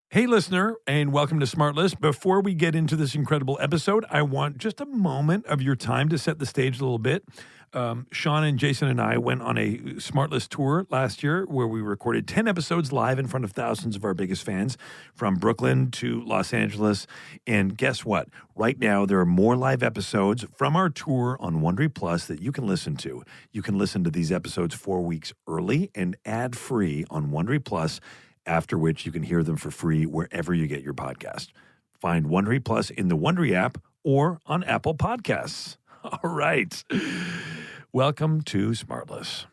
Hey, listener, and welcome to SmartLess. Before we get into this incredible episode, I want just a moment of your time to set the stage a little bit. Sean and Jason and I went on a SmartLess tour last year where we recorded 10 episodes live in front of thousands of our biggest fans from Brooklyn to Los Angeles. And guess what? Right now, there are more live episodes from our tour on Wondery Plus that you can listen to. You can listen to these episodes 4 weeks early and ad-free on Wondery Plus, after which you can hear them for free wherever you get your podcast. Find Wondery Plus in the Wondery app or on Apple Podcasts. All right. Welcome to SmartLess.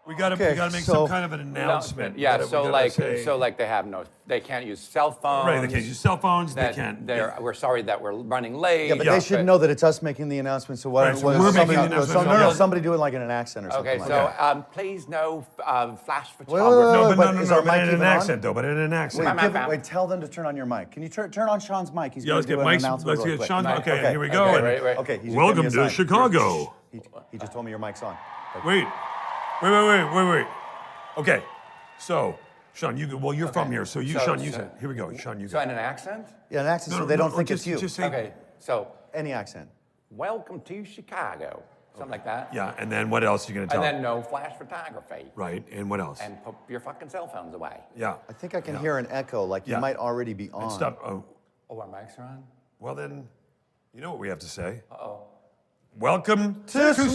We got to make some kind of an announcement. Yeah, so they can't use cell phones. Right, they can't use cell phones. We're sorry that we're running late. Yeah, but they should know that it's us making the announcement. So why don't somebody do it like in an accent or something? Okay, so please no flash photography. But in an accent, though. But in an accent. Wait, tell them to turn on your mic. Can you turn on Sean's mic? He's going Let's to do an announcement. Let's get Sean's. Okay, here we go. Okay, welcome to Chicago. He just told me your mic's on. Wait. Okay, so Sean, you're from here, so Sean, you said. Here we go, Sean, you go. So in an accent? Yeah, an accent, so they don't think it's you. Just say, okay, so any accent. Welcome to Chicago, something like that. Yeah, and then what else are you gonna tell? And then no flash photography. Right, and what else? And put your fucking cell phones away. Yeah. I think I can hear an echo, like you might already be on. And stop. Oh, our mics are on? Well then, you know what we have to say. Uh-oh. Welcome to SmartLess!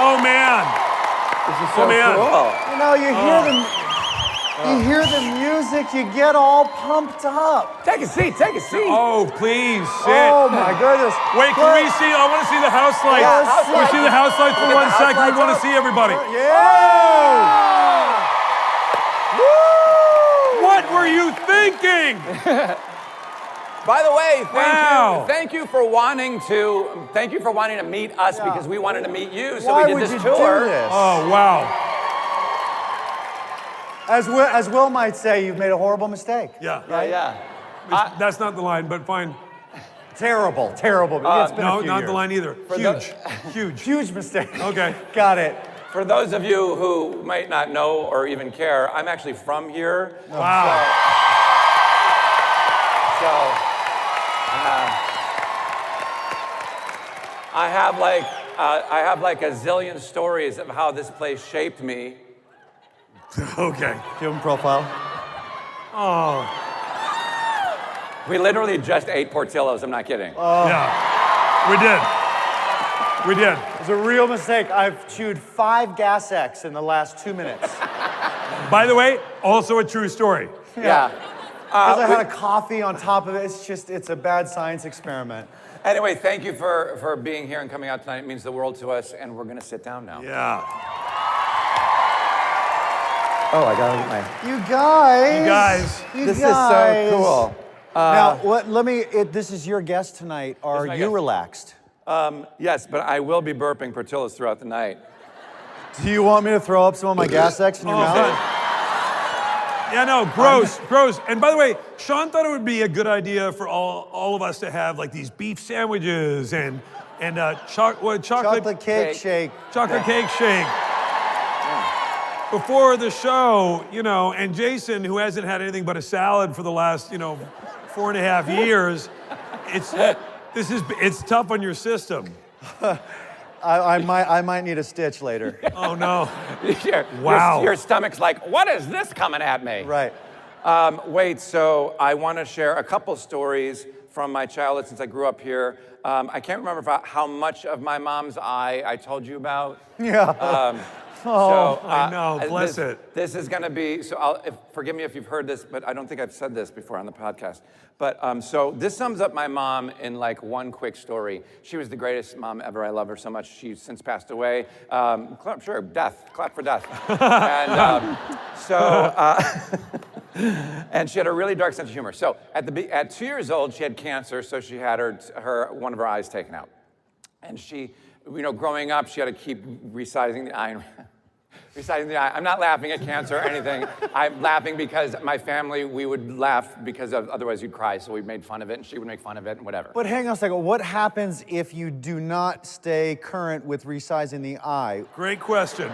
Oh man! This is so cool. You know, you hear the music, you get all pumped up. Take a seat. Oh, please sit. Oh my goodness. Wait, can we see? I want to see the house lights. Yes. Can we see the house lights for 1 second? We want to see everybody. Yeah. Woo! What were you thinking? By the way, Wow. thank you for wanting to meet us because we wanted to meet you. So Why we did would this you tour. do this? Oh, wow. As Will might say, you've made a horrible mistake. Yeah. Yeah. That's not the line, but fine. Terrible. It's been a few No, not years. the line either. Huge. Huge mistake. Okay. Got it. For those of you who might not know or even care, I'm actually from here. Wow. So I have like a zillion stories of how this place shaped me. Okay. Human profile. Oh. We literally just ate Portillo's. I'm not kidding. Yeah. We did. It's a real mistake. I've chewed 5 Gas X in the last 2 minutes. By the way, also a true story. Yeah. Because I had a coffee on top of it. It's a bad science experiment. Anyway, thank you for being here and coming out tonight. It means the world to us, and we're going to sit down now. Yeah. Oh, I got to get my... You guys. This is so cool. Now, this is your guest tonight. Are you relaxed? Yes, but I will be burping Portillo's throughout the night. Do you want me to throw up some of my Gas X in your mouth? Yeah, no, gross. And by the way, Sean thought it would be a good idea for all of us to have like these beef sandwiches and chocolate cake shake. Chocolate cake shake. Before the show, and Jason, who hasn't had anything but a salad for the last, 4.5 years, it's tough on your system. I might need a stitch later. Oh no! Wow. Your stomach's like, what is this coming at me? Right. Wait. So I want to share a couple stories from my childhood since I grew up here. I can't remember how much of my mom's eye I told you about. Yeah. I know. Bless it. This is going to be, so forgive me if you've heard this, but I don't think I've said this before on the podcast. But so this sums up my mom in like one quick story. She was the greatest mom ever. I love her so much. She's since passed away. Clap for death. And she had a really dark sense of humor. So at 2 years old, she had cancer, so she had one of her eyes taken out. And she growing up, she had to keep resizing the eye. Resizing the eye. I'm not laughing at cancer or anything. I'm laughing because my family, we would laugh because otherwise you'd cry. So we made fun of it, and she would make fun of it, and whatever. But hang on a second. What happens if you do not stay current with resizing the eye? Great question.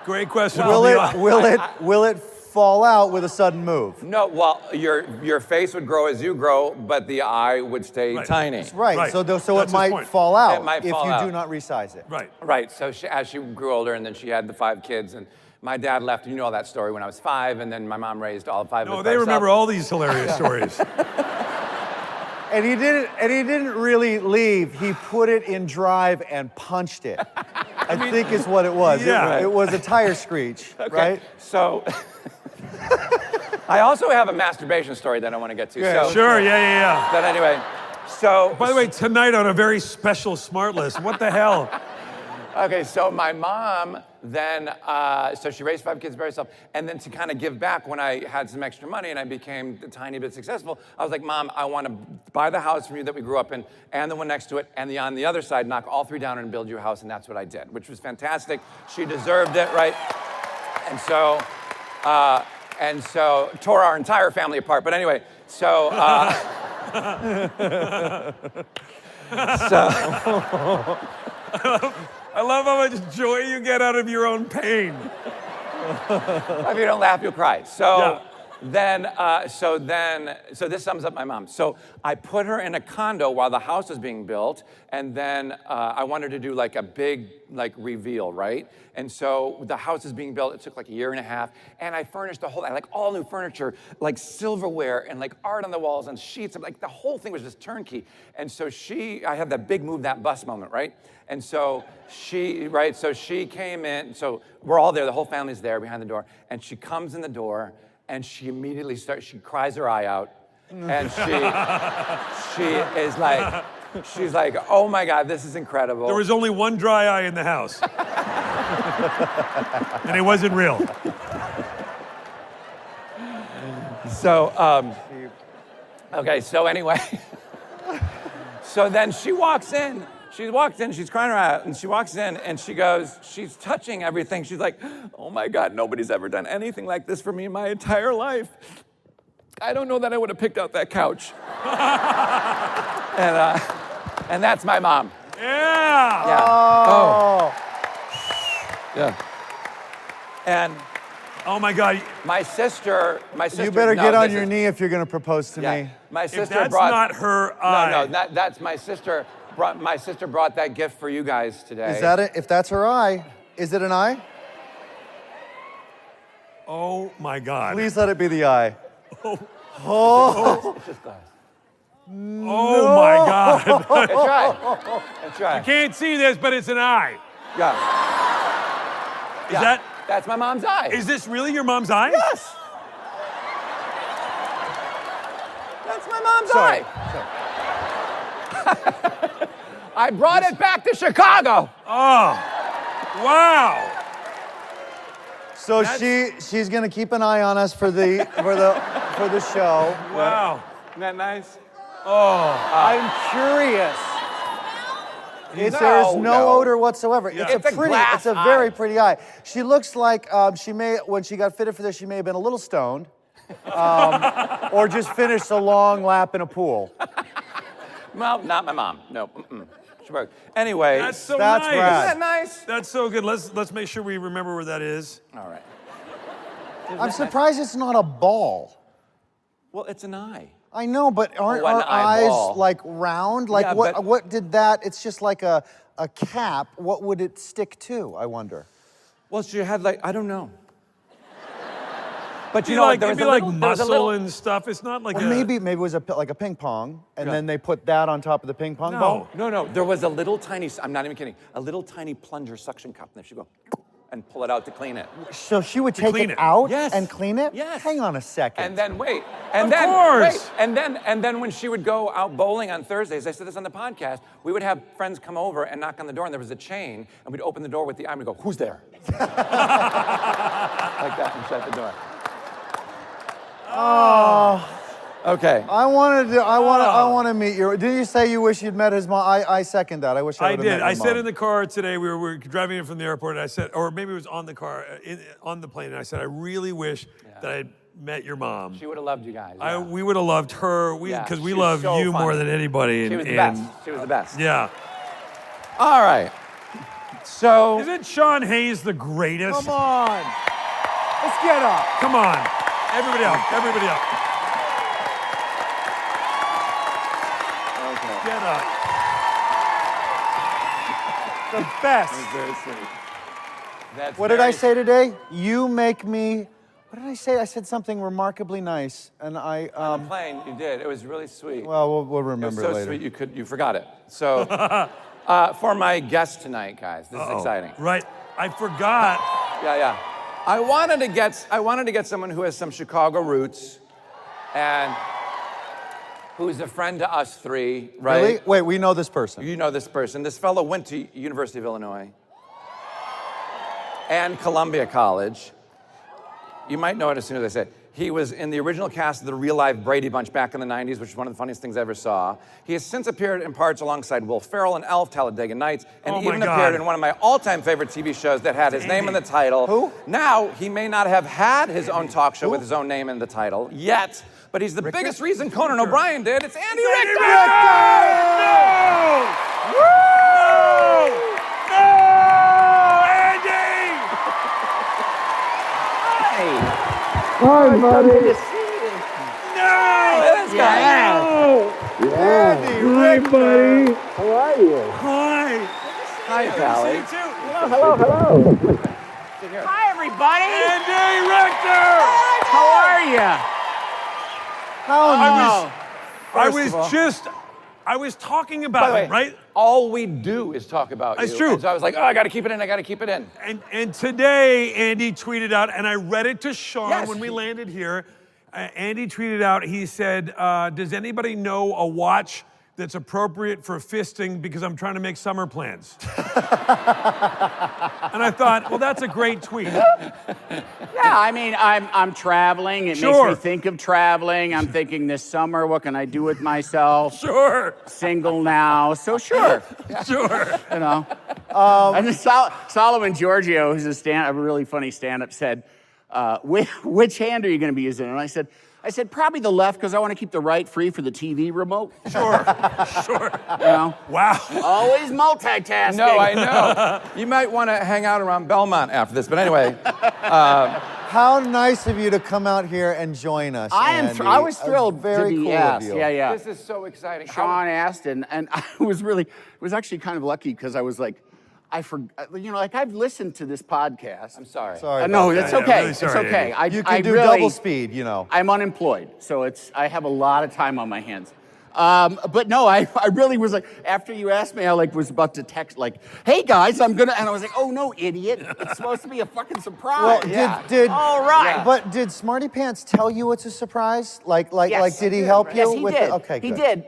Great question. Will it fall out with a sudden move? No, well, your face would grow as you grow, but the eye would stay tiny. Right. So That's it his might point. fall out It might if fall you out. do not resize it. Right. Right. So as she grew older, and then she had the 5 kids, and my dad left. You know all that story when I was 5, and then my mom raised all 5 of us. No, by they herself. remember all these hilarious stories. And he didn't really leave. He put it in drive and punched it. I think is what it was. Yeah. It was a tire screech, right? So I also have a masturbation story that I want to get to. Yeah, So, Sure, yeah. But anyway, so By the way, tonight on a very special SmartLess, what the hell? okay, so my mom then, so she raised 5 kids by herself, and then to kind of give back when I had some extra money and I became a tiny bit successful, I was like, Mom, I want to buy the house from you that we grew up in, and the one next to it, and on the other side, knock all 3 down and build you a house, and that's what I did, which was fantastic. She deserved it, right? And so tore our entire family apart. But anyway, so I love how much joy you get out of your own pain. if you don't laugh, you'll cry. So so this sums up my mom. So I put her in a condo while the house was being built, and then I wanted to do like a big reveal, right? And so the house is being built. It took like a year and a half, and I furnished the whole, like all new furniture, like silverware and like art on the walls and sheets, and like the whole thing was just turnkey. And so I had that big move that bus moment, right? And so she came in. So we're all there. The whole family's there behind the door, and she comes in the door. And she immediately she cries her eye out. And she's like, oh my God, this is incredible. There was only one dry eye in the house. And it wasn't real. So, okay, so anyway. So then she walks in. She's crying her eye out, and she walks in, and she's touching everything. She's like, oh my God, nobody's ever done anything like this for me in my entire life. I don't know that I would have picked out that couch. And that's my mom. Yeah. Oh. Yeah. And Oh my God. my sister. You better get on your knee if you're going to propose to me. My If sister that's brought. not her eye. No, that's my sister. My sister brought that gift for you guys today. Is that it? If that's her eye, is it an eye? Oh my God. Please let it be the eye. It's just glass. Oh my God. That's right. That's right. Can't see this, but it's an eye. Yeah. That's my mom's eye. Is this really your mom's eye? Yes. That's my mom's Sorry. eye. I brought it back to Chicago. Oh. Wow. So she's going to keep an eye on us for the show. Wow. Isn't that nice? Oh. I'm curious. There's no no. odor whatsoever. Yeah. It's a glass very eye. pretty eye. She looks like when she got fitted for this, she may have been a little stoned, or just finished a long lap in a pool. Well, not my mom. No. She broke. Anyway. That's so That's nice. rad. Isn't that nice? That's so good. Let's make sure we remember where that is. All right. I'm surprised it's not a ball. Well, it's an eye. I know, but aren't an our eyes eyeball. like round? Like Yeah, what? but- What did that? It's just like a cap. What would it stick to? I wonder. Well, she had I don't know. But It'd you know, it'd be like muscle and stuff. It's not like Or maybe it was like a ping pong, and Yeah. then they put that on top of the ping pong No. ball. No. There was a little tiny, I'm not even kidding, a little tiny plunger suction cup. And she go and pull it out to clean it. So she would take clean it it. out Yes. and clean it? Yes. Hang on a second. And then wait. Of course. And then when she would go out bowling on Thursdays, I said this on the podcast, we would have friends come over and knock on the door, and there was a chain, and we'd open the door with the eye, and we'd go, who's there? Like that, and shut the door. Oh. Okay. I want to meet your. Did you say you wish you'd met his mom? I second that. I wish I would have met did. your I mom. said in the car today, we were driving in from the airport, and I said, or maybe it was on the car, on the plane, and I said, I really wish that I'd met your mom. She would have loved you guys. Yeah. We would have loved her, because we she was love so you more funny. than anybody. She was the best. She was the best. Yeah. All right. So. Isn't Sean Hayes the greatest? Come on. Let's get up. Come on. Everybody up. Everybody up. Okay. Get up. The best. Very sweet. That's What did I very say today? You make me. What did I say? I said something remarkably nice, and I. On the plane, you did. It was really sweet. Well, we'll it was remember so it later. sweet you forgot it. So, for my guest tonight, guys, this is exciting. Right. I forgot. Yeah. I wanted to get someone who has some Chicago roots, and who's a friend to us three, right? Really? Wait, we know this person. You know this person. This fellow went to University of Illinois and Columbia College. You might know it as soon as I say it. He was in the original cast of the real-life Brady Bunch back in the 90s, which is one of the funniest things I ever saw. He has since appeared in parts alongside Will Ferrell in Elf, Talladega Nights, and Oh my even God. appeared in one of my all-time favorite TV shows that had his name in the title. Who? Now, he may not have had his own talk show with his own name in the title yet, but he's the Richter? biggest reason Conan O'Brien did. It's Andy Richter! No! No! Andy! Hi, buddy. No! This guy. Andy Hi, Richter. buddy. How are you? Hi. Hi, Pally. You too. Hello. Hi, everybody. Andy Richter! How are you? How I was talking By about the way, it, right? all we do is talk about you. It's true. And so I was like, oh, I got to keep it in. I got to keep it in. And today, Andy tweeted out, and I read it to Sean Yes. when we landed here. Andy tweeted out, he said, does anybody know a watch that's appropriate for fisting because I'm trying to make summer plans? And I thought, well, that's a great tweet. Yeah, I mean, I'm traveling. It Sure. makes me think of traveling. I'm thinking this summer, what can I do with myself? Sure, Single now, so sure, sure. you know. And then Solomon Giorgio, who's a really funny stand-up, said, which hand are you going to be using? And I said, probably the left because I want to keep the right free for the TV remote. Sure. You know, Wow. always multitasking. No, I know. You might want to hang out around Belmont after this. But anyway, How nice of you to come out here and join us. Andy. I was thrilled Very to be cool asked. of you. Yeah. this is so exciting. Sean asked, and I was actually kind of lucky because I was like, like I've listened to this podcast. I'm sorry. Sorry. No, about it's that. okay. really sorry, it's okay. You can do double speed, you know. I'm unemployed, so I have a lot of time on my hands. But no, I really was like, after you asked me, I was about to text hey guys, and I was like, oh no, idiot, it's supposed to be a fucking surprise. Well, did all right. Yeah. But did Smarty Pants tell you it's a surprise? Yes. Did he help you? Yes, he with did. it? Okay, he good. did.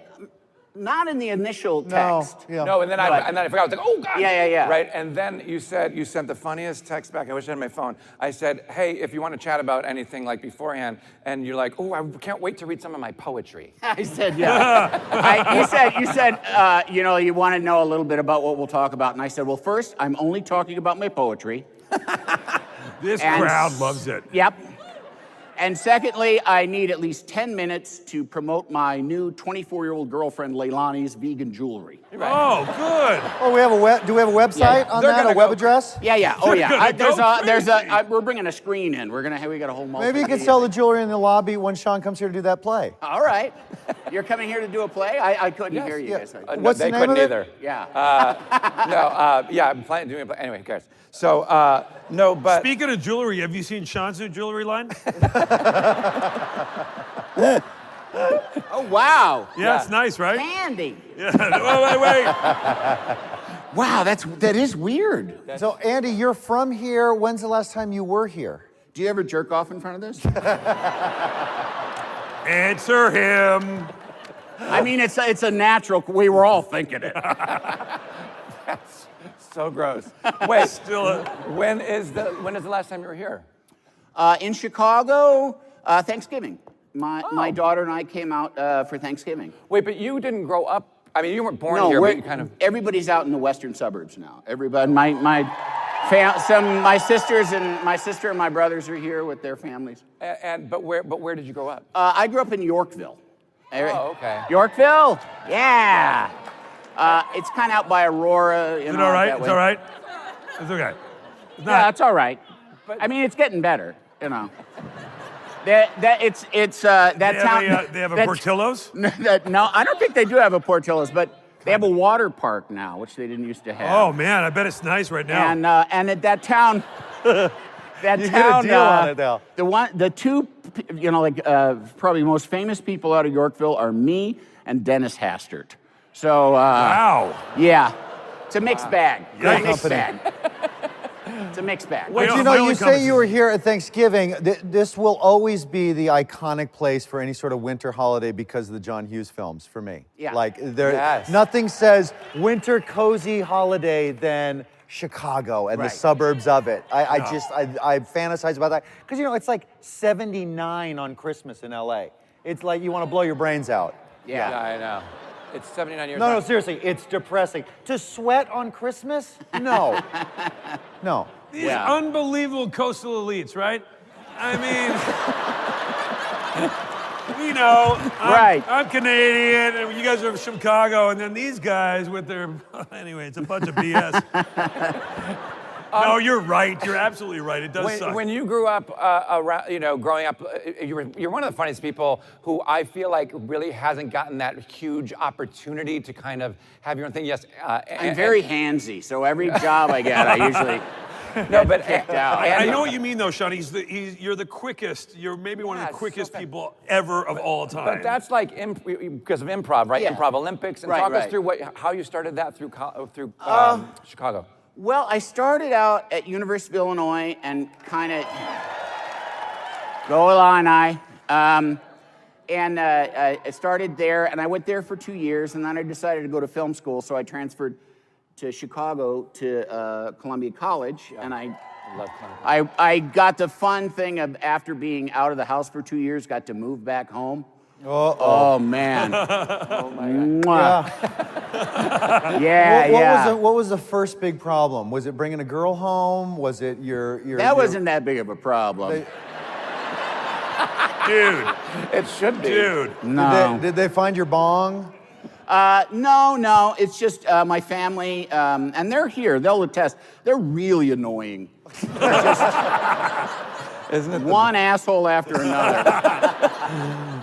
Not in the initial No. text. Yeah. No, and then I forgot. I was like, oh God. Yeah. Right, and then you sent the funniest text back. I wish I had my phone. I said, hey, if you want to chat about anything beforehand, and you're like, oh, I can't wait to read some of my poetry. I said, yeah. You said, you want to know a little bit about what we'll talk about. And I said, well, first, I'm only talking about my poetry. This And crowd loves it. Yep. And secondly, I need at least 10 minutes to promote my new 24-year-old girlfriend, Leilani's vegan jewelry. Oh, good. Oh, do we have a website on They're that? A gonna web go- address? Yeah. Oh, yeah. Gonna go We're bringing a screen in. We got a whole Maybe you could sell the jewelry in the lobby when Sean comes here to do that play. All right. You're coming here to do a play? I couldn't hear you yeah. guys. No, What's they the name couldn't of it? either. Yeah. Yeah, I'm planning doing a play. Anyway, who cares? So, no, but Speaking of jewelry, have you seen Sean's new jewelry line? Oh, wow. Yeah, it's nice, right? Candy. Yeah. Wait. Wow, that is weird. So, Andy, you're from here. When's the last time you were here? Do you ever jerk off in front of this? Answer him. I mean, it's a natural. We were all thinking it. so gross. Wait, Still when is the last time you were here? In Chicago, Thanksgiving. My daughter and I came out for Thanksgiving. Wait, but you didn't grow up. I mean, you weren't born No, here, but you kind of. everybody's out in the western suburbs now. Everybody, my sister and my brothers are here with their families. But where did you grow up? I grew up in Yorkville. Oh, okay. Yorkville? Yeah. It's kind of out by Aurora. Is it all right? It's all right. It's okay. It's Yeah, not. it's all right. I mean, it's getting better. You know. That town. They have a Portillo's. No, I don't think they do have a Portillo's, but they have a water park now, which they didn't used to have. Oh man, I bet it's nice right now. And at that town, You get a deal on it now. the two, probably most famous people out of Yorkville are me and Dennis Hastert. So Wow. yeah, it's a mixed bag. Yikes. It's a mixed bag. It's a mixed bag. But My only you say comment you were here at Thanksgiving. This will always be the iconic place for any sort of winter holiday because of the John Hughes films for me. Yeah. Like Yes. nothing says winter cozy holiday than Chicago and the Right. suburbs of it. I fantasize about that because it's like 79 on Christmas in LA. It's like you want to blow your brains out. Yeah. Yeah, I know. It's 79 years. No, seriously, it's depressing. To sweat on Christmas? No. No. These Yeah. unbelievable coastal elites, right? I mean, Right. I'm Canadian, and you guys are from Chicago, and then these guys with their, anyway, it's a bunch of BS. No, you're right. You're absolutely right. It does suck. When you grew up, growing up, you're one of the funniest people who I feel like really hasn't gotten that huge opportunity to kind of have your own thing. Yes, I'm very handsy, so every job I get, I usually get kicked out. I know what you mean, though, Sean. You're the quickest. You're maybe one of the Yeah, quickest so people ever of all time. But that's like because of improv, right? Yeah. Improv Olympics, and Right, talk us right. through how you started that through Chicago. Well, I started out at University of Illinois and kind of go Illini. And I started there, and I went there for 2 years, and then I decided to go to film school, so I transferred to Chicago to Columbia College, and I love Columbia. I got the fun thing of after being out of the house for 2 years, got to move back home. Oh man! Oh my God. Yeah. What was the first big problem? Was it bringing a girl home? Was it your That wasn't that big of a problem. Dude, It should be. dude. No. Did they find your bong? No. It's just my family, and they're here. They'll attest. They're really annoying. Isn't it? One asshole after another.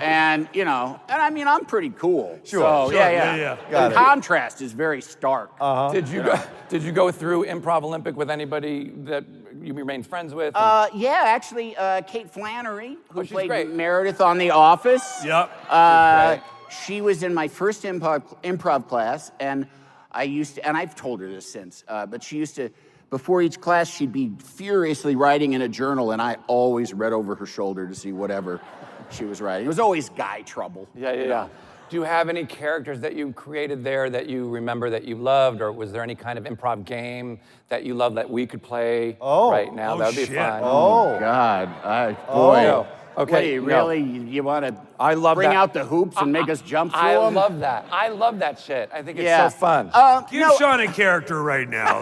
And I mean, I'm pretty cool. Sure, So, sure, yeah. Got The it. contrast is very stark. Did you go through Improv Olympic with anybody that you remained friends with? Yeah, actually, Kate Flannery, who she's played great. Meredith on The Office. Yep. great. She was in my first improv class, and I've told her this since, but she used to, before each class, she'd be furiously writing in a journal, and I always read over her shoulder to see whatever she was writing. It was always guy trouble. Yeah. Do you have any characters that you created there that you remember that you loved, or was there any kind of improv game that you loved that we could play right now? That would be shit. fun. Oh, God. Boy. No. Okay, What do no. you want to I love bring that. out the hoops and make us jump through I them? love that. I love that shit. I think it's Yeah. so fun. Give Sean a character right now.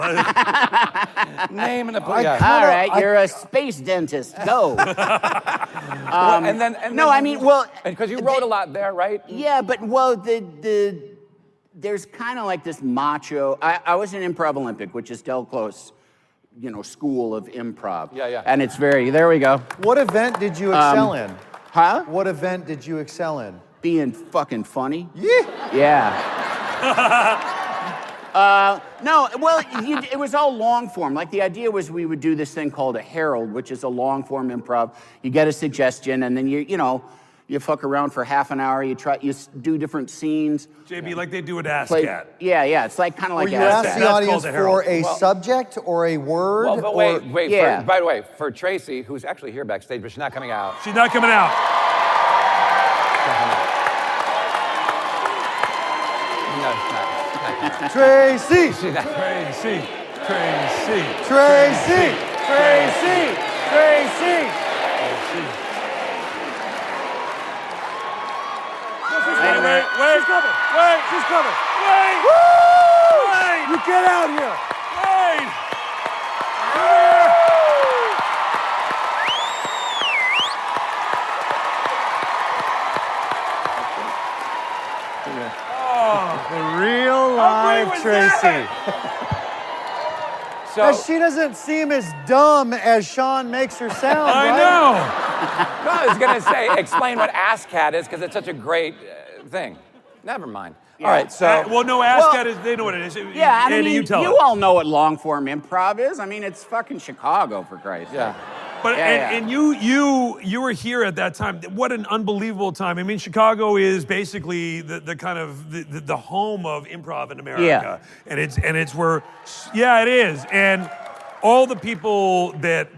Name and a All right, you're a space dentist. Go. and then no, I mean, well, because you wrote a lot there, right? yeah, but there's kind of like this macho. I was in Improv Olympic, which is Del Close, school of improv. Yeah. And it's there we go. What event did you excel in? Huh? What event did you excel in? Being fucking funny. Yeah. Yeah. No, well, it was all long form. Like the idea was we would do this thing called a herald, which is a long form improv. You get a suggestion, and then you fuck around for half an hour. You do different scenes. JB, like they do at Ask Play- Cat. Yeah. It's like kind of Or like you Ask asked Cat. the audience called a herald. for a subject or a word? Well, but or- wait. Yeah. By the way, for Tracy, who's actually here backstage, but she's not coming out. She's not coming out. No, she's not. Tracy! She's not. Tracy. Tracy! Tracy! Tracy! wait. She's coming. Wait. She's coming. Wait. Woo! Wait. You get out here. Wait. Come here. The real live was Tracy. So, She doesn't seem as dumb as Sean makes her sound, I right? know. no, I was going to say, explain what ASCAT is, because it's such a great thing. Never mind. All right, so. Well, no, ASCAT is, they know what it is. Yeah, and I Andy, mean, you tell you it. all know what long form improv is. I mean, it's fucking Chicago, for Christ's sake. Yeah. But Yeah, and you were here at that time. What an unbelievable time. I mean, Chicago is basically the kind of the home of improv in America. Yeah. And it's where, yeah, it is. And all the people that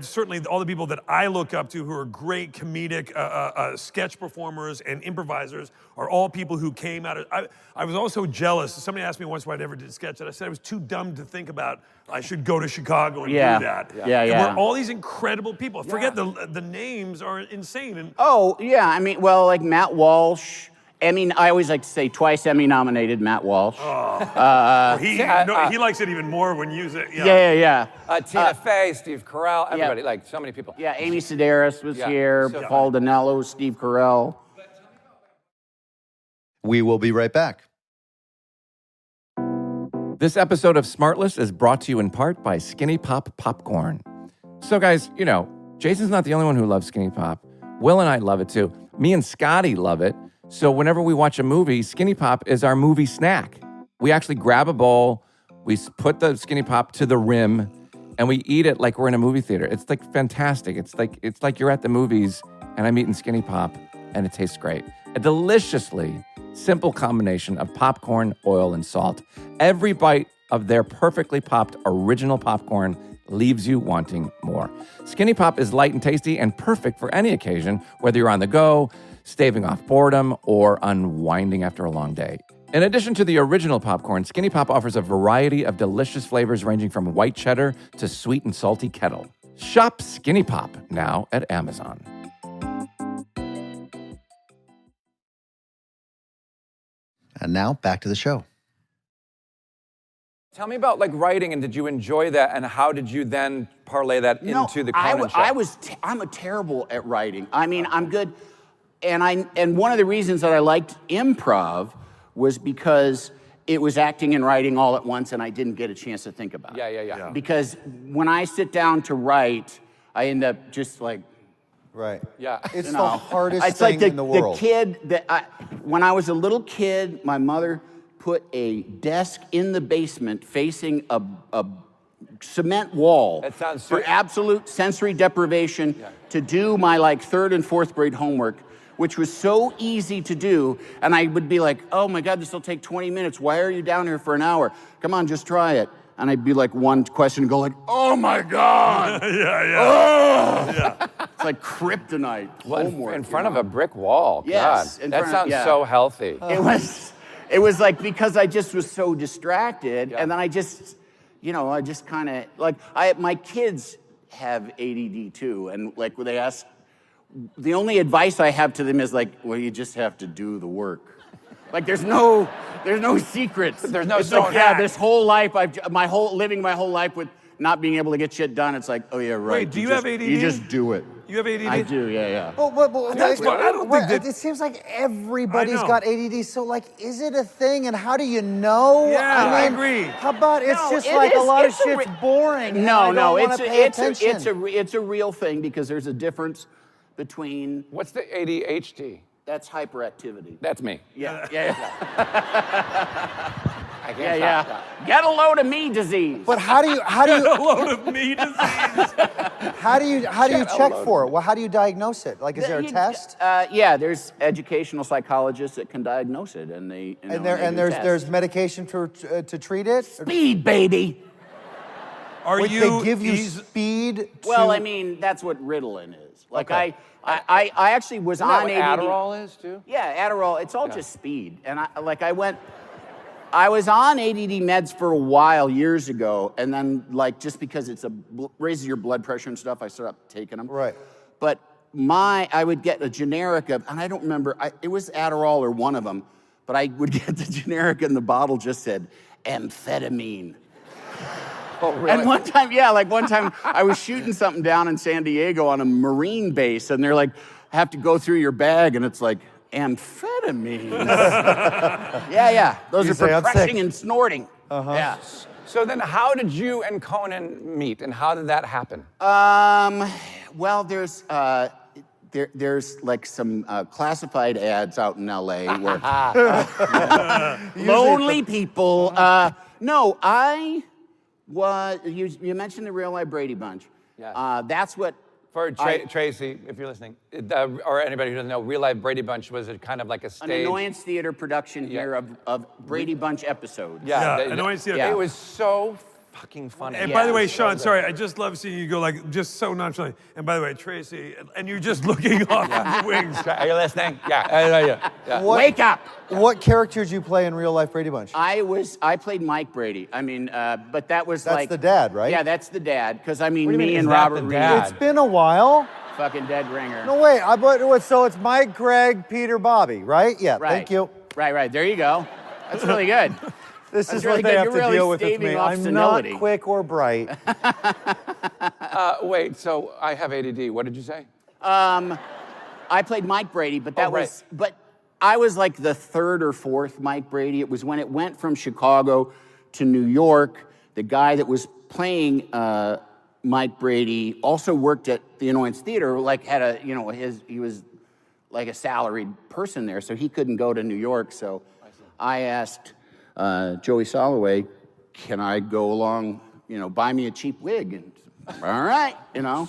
I look up to who are great comedic sketch performers and improvisers are all people who came out of. I was also jealous. Somebody asked me once why I never did sketch, and I said I was too dumb to think about I should go to Chicago and do that. Yeah, And yeah. we're all these incredible people. Forget the names are insane. And Oh, yeah, I mean, well, like Matt Walsh. I mean, I always like to say twice Emmy-nominated Matt Walsh. he likes it even more when you say Yeah. Tina Fey, Steve Carell, everybody, like so many people. Yeah, Amy Sedaris was Yeah, here, so Paul Dinello, Steve Carell. We will be right back. This episode of SmartLess is brought to you in part by Skinny Pop Popcorn. So guys, you know, Jason's not the only one who loves Skinny Pop. Will and I love it too. Me and Scotty love it. So whenever we watch a movie, Skinny Pop is our movie snack. We actually grab a bowl, we put the Skinny Pop to the rim, and we eat it like we're in a movie theater. It's like fantastic. It's like you're at the movies and I'm eating Skinny Pop and it tastes great. A deliciously simple combination of popcorn, oil, and salt. Every bite of their perfectly popped original popcorn leaves you wanting more. Skinny Pop is light and tasty and perfect for any occasion, whether you're on the go, staving off boredom, or unwinding after a long day. In addition to the original popcorn, Skinny Pop offers a variety of delicious flavors ranging from white cheddar to sweet and salty kettle. Shop Skinny Pop now at Amazon. And now back to the show. Tell me about like writing, and did you enjoy that, and how did you then parlay that into the Conan show? I'm a terrible at writing. I mean, I'm good, and one of the reasons that I liked improv was because it was acting and writing all at once, and I didn't get a chance to think about it. Yeah. Because when I sit down to write, I end up just like. Right. Yeah. It's You the know, hardest it's thing like the, in the world. The kid when I was a little kid, my mother put a desk in the basement facing a cement wall That sounds for absolute sensory deprivation to do my like 3rd and 4th grade homework, which was so easy to do. And I would be like, oh my God, this will take 20 minutes. Why are you down here for an hour? Come on, just try it. And I'd be like one question and go like, oh my God. Yeah. It's like kryptonite. Homework, in front of a brick wall. Yes, God, in that front of- sounds yeah. so healthy. It was like because I just was so distracted, and then I just kind of like my kids have ADD too, and like when they ask, the only advice I have to them is like, well, you just have to do the work. Like there's no secrets. There's no It's like, stone yeah, hat. this whole life living my whole life with not being able to get shit done. It's like, oh yeah, right. Wait, do you have ADD? You just do it. You have ADD? I do, yeah. But That's what- I don't think that- it seems like everybody's I know. got ADD. So like, is it a thing? And how do you know? Yeah, I mean, agree. How about it's No, just it like a is- lot of it's a shit's re- boring. and No, I don't wanna pay it's attention. it's a real thing because there's a difference between What's the ADHD? that's hyperactivity. That's me. Yeah. I can't stop that. Get a load of me disease. But how do you A load of me disease. how do you check for it? Well, how do you diagnose it? Like, is there a test? Yeah, there's educational psychologists that can diagnose it, and they And do there's tests. medication to treat it. speed, baby. Are Wait, you? they give you eas- speed. Well, to, I mean, that's what Ritalin is. Like Okay. I actually was Isn't that on what ADD. Adderall is too? Yeah, Adderall. It's all just speed. And I was on ADD meds for a while years ago, and then like just because it's raises your blood pressure and stuff, I stopped taking them. Right. But I would get a generic of, and I don't remember, it was Adderall or one of them, but I would get the generic and the bottle just said amphetamine. Oh, really? And one time I was shooting something down in San Diego on a Marine base, and they're like, have to go through your bag, and it's like, amphetamines. yeah. Those You are for say, "I'm sick." crushing and snorting. Yeah. So then how did you and Conan meet, and how did that happen? Well, there's like some classified ads out in LA where lonely people. No, I was. You mentioned the Real Life Brady Bunch. Yeah. That's what. For Tracy, if you're listening, or anybody who doesn't know, Real Life Brady Bunch was kind of like a stage. An annoyance theater production here of Brady Bunch episodes. Yeah, annoyance theater. Yeah. It was so fucking funny. And by the way, Sean, sorry, I just love seeing you go like just so nonchalant. And by the way, Tracy, and you're just looking off in the wings. Are you listening? Yeah. Wake up! What character did you play in Real Life Brady Bunch? I played Mike Brady. I mean, but that's the dad, right? Yeah, that's the dad. Because I mean, What do you me mean, and is that Robert the Reed, dad? It's been a while. fucking dead ringer. No, wait. So it's Mike, Greg, Peter, Bobby, right? Yeah, Right. thank you. Right. There you go. That's really good. This That's is really what they good. have You're to really deal with staving me. off I'm senility. not quick or bright. Wait, so I have ADD. What did you say? I played Mike Brady, but that right. was, but I was like the third or fourth Mike Brady. It was when it went from Chicago to New York. The guy that was playing Mike Brady also worked at the Annoyance Theater, like had a, he was like a salaried person there, so he couldn't go to New York. So I asked Joey Soloway, can I go along, buy me a cheap wig? And all right,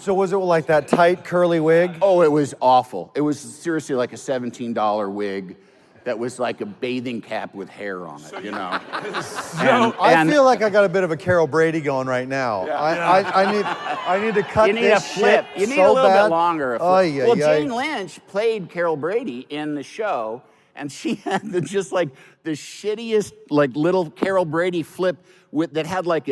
So was it like that tight curly wig? Oh, it was awful. It was seriously like a $17 wig that was like a bathing cap with hair on it, I feel like I got a bit of a Carol Brady going right now. I need to cut You need this a flip. shit You need so a little bad. bit longer. Well, Jane Lynch played Carol Brady in the show, and she had the shittiest like little Carol Brady flip that had like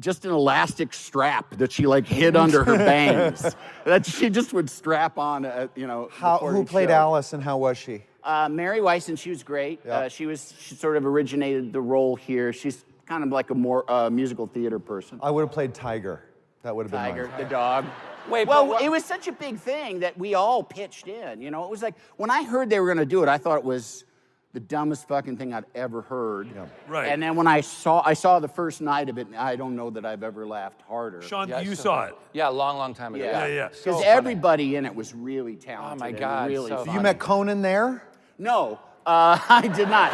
just an elastic strap that she like hid under her bangs that she just would strap on. Who played Alice and how was she? Mary Weiss, and she was great. Yeah. She sort of originated the role here. She's kind of like a more musical theater person. I would have played Tiger. That would have been Tiger, mine. the dog. Wait, Well, it was such a big thing that we all pitched in. It was like when I heard they were going to do it, I thought it was the dumbest fucking thing I'd ever heard. Yeah. Right. And then when I saw the first night of it, and I don't know that I've ever laughed harder. Sean, Yeah, you so- saw it. Yeah, a long time ago. Yeah. Because So funny. everybody in it was really talented. Oh my and God, really so funny. You met Conan there? No, I did not.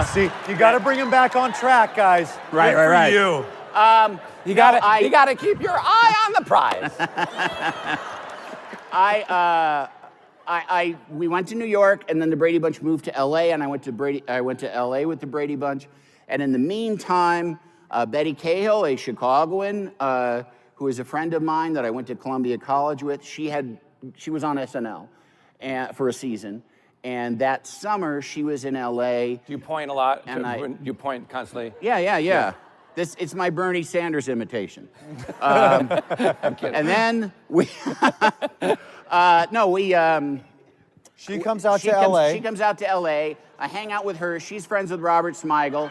See, you got to bring him back on track, guys. Right. Good for you. You gotta keep your eye on the prize. We went to New York, and then the Brady Bunch moved to LA, and I went to LA with the Brady Bunch. And in the meantime, Betty Cahill, a Chicagoan, who is a friend of mine that I went to Columbia College with, she was on SNL for a season. And that summer, she was in LA. Do you point a lot? And You point constantly? Yeah. It's my Bernie Sanders imitation. I'm kidding. And then She comes out to LA. She comes out to LA. I hang out with her. She's friends with Robert Smigel.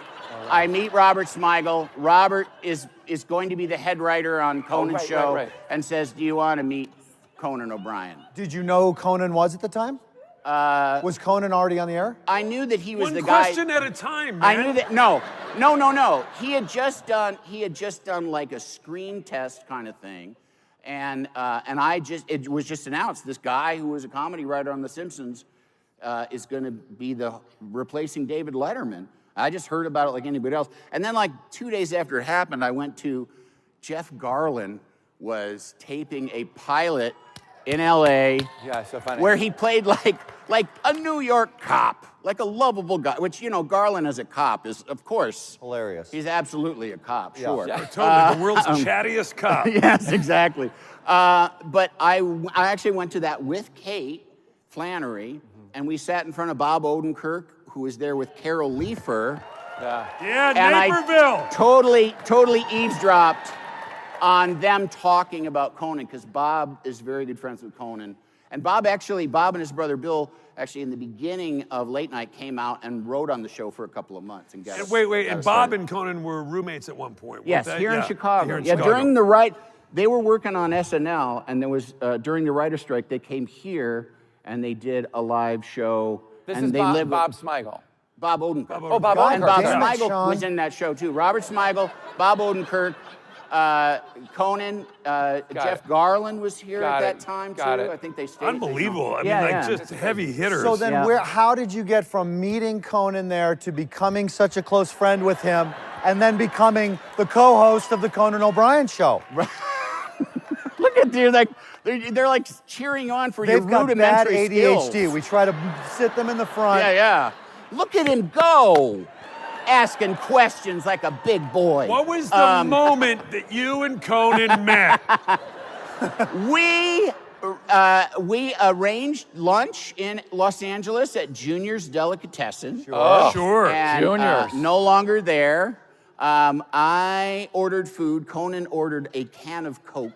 I meet Robert Smigel. Robert is going to be the head writer on Conan's show right. and says, do you want to meet Conan O'Brien? Did you know who Conan was at the time? Was Conan already on the air? I knew that he was One the guy. question at a time, man. I knew that. No. He had just done like a screen test kind of thing, and it was just announced this guy who was a comedy writer on The Simpsons is going to be replacing David Letterman. I just heard about it like anybody else, and then like 2 days after it happened, I went to Jeff Garlin was taping a pilot in LA. Yeah, so funny. Where he played like a New York cop, like a lovable guy, which, Garland as a cop is, of course. Hilarious. He's absolutely a cop, sure. Yeah. Totally, the world's chattiest cop. Yes, exactly. But I actually went to that with Kate Flannery, and we sat in front of Bob Odenkirk, who was there with Carol Leifer. Yeah, And Naperville. I totally eavesdropped on them talking about Conan, because Bob is very good friends with Conan. And Bob and his brother Bill, actually in the beginning of Late Night came out and wrote on the show for a couple of months. And got us- Wait, got and us Bob started. and Conan were roommates at one point. Yes, weren't they? here in Chicago. Here in Yeah, Chicago. during they were working on SNL, and there was during the writer's strike, they came here and they did a live show. This and is they Bob, lived Bob Smigel. Bob Odenkirk. Oh, Bob God And Odenkirk. Bob damn it, Smigel Sean. was in that show too. Robert Smigel, Bob Odenkirk, Conan, Jeff Garland was here Got at it. that time Got too. it. I think they stayed. Unbelievable. I Yeah, mean, yeah. just heavy hitters. So then, Yeah. how did you get from meeting Conan there to becoming such a close friend with him, and then becoming the co-host of the Conan O'Brien show? Look at you, like they're like cheering on for your They've got bad rudimentary ADHD. skills. We try to sit them in the front. Yeah. Look at him go, asking questions like a big boy. what was the moment that you and Conan met? We arranged lunch in Los Angeles at Junior's Delicatessen. Sure. And, Junior's. no longer there. I ordered food. Conan ordered a can of Coke.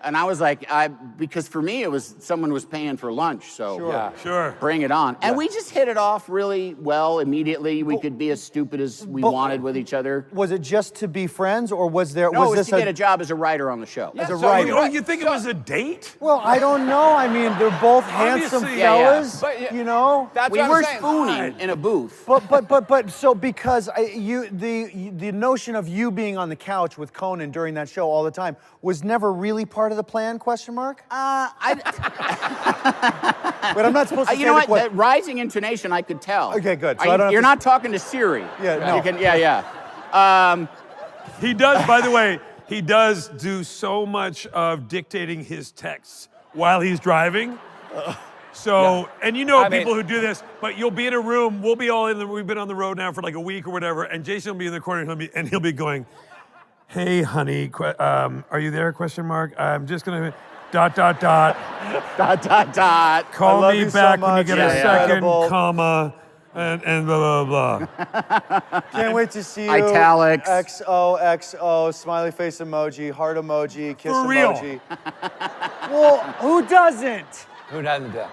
And I was like, because for me, it was someone was paying for lunch, so Sure. bring it on. And we just hit it off really well immediately. We could be as stupid as we wanted with each other. Was it just to be friends, or was there? No, was it was this to get a job as a writer on the show. as a so writer? Oh, you think it was a date? Well, I don't know. I mean, they're both handsome Obviously, yeah. fellas, But, yeah, you know. That's We what were I'm saying. spooning in a booth. But so because the notion of you being on the couch with Conan during that show all the time was never really part of the plan? Question mark. But I'm not supposed to. You know say what? the That rising intonation, I could tell. Okay, good. So Are I you, don't have you're to- not talking to Siri. Yeah, no. You can, yeah. He does, by the way, he does do so much of dictating his texts while he's driving. So, and you know I mean- people who do this, but you'll be in a room, we'll be all we've been on the road now for like a week or whatever, and Jason will be in the corner and he'll be going, "Hey, honey, are you there, question mark? I'm just gonna, ... Dot. Call love me you so back when you much. get Yeah, a yeah. second, Incredible. comma, and blah, blah, blah." Can't wait to see you. Italics. XOXO, smiley face emoji, heart emoji, kiss For real. emoji. Well, who doesn't? Who doesn't do?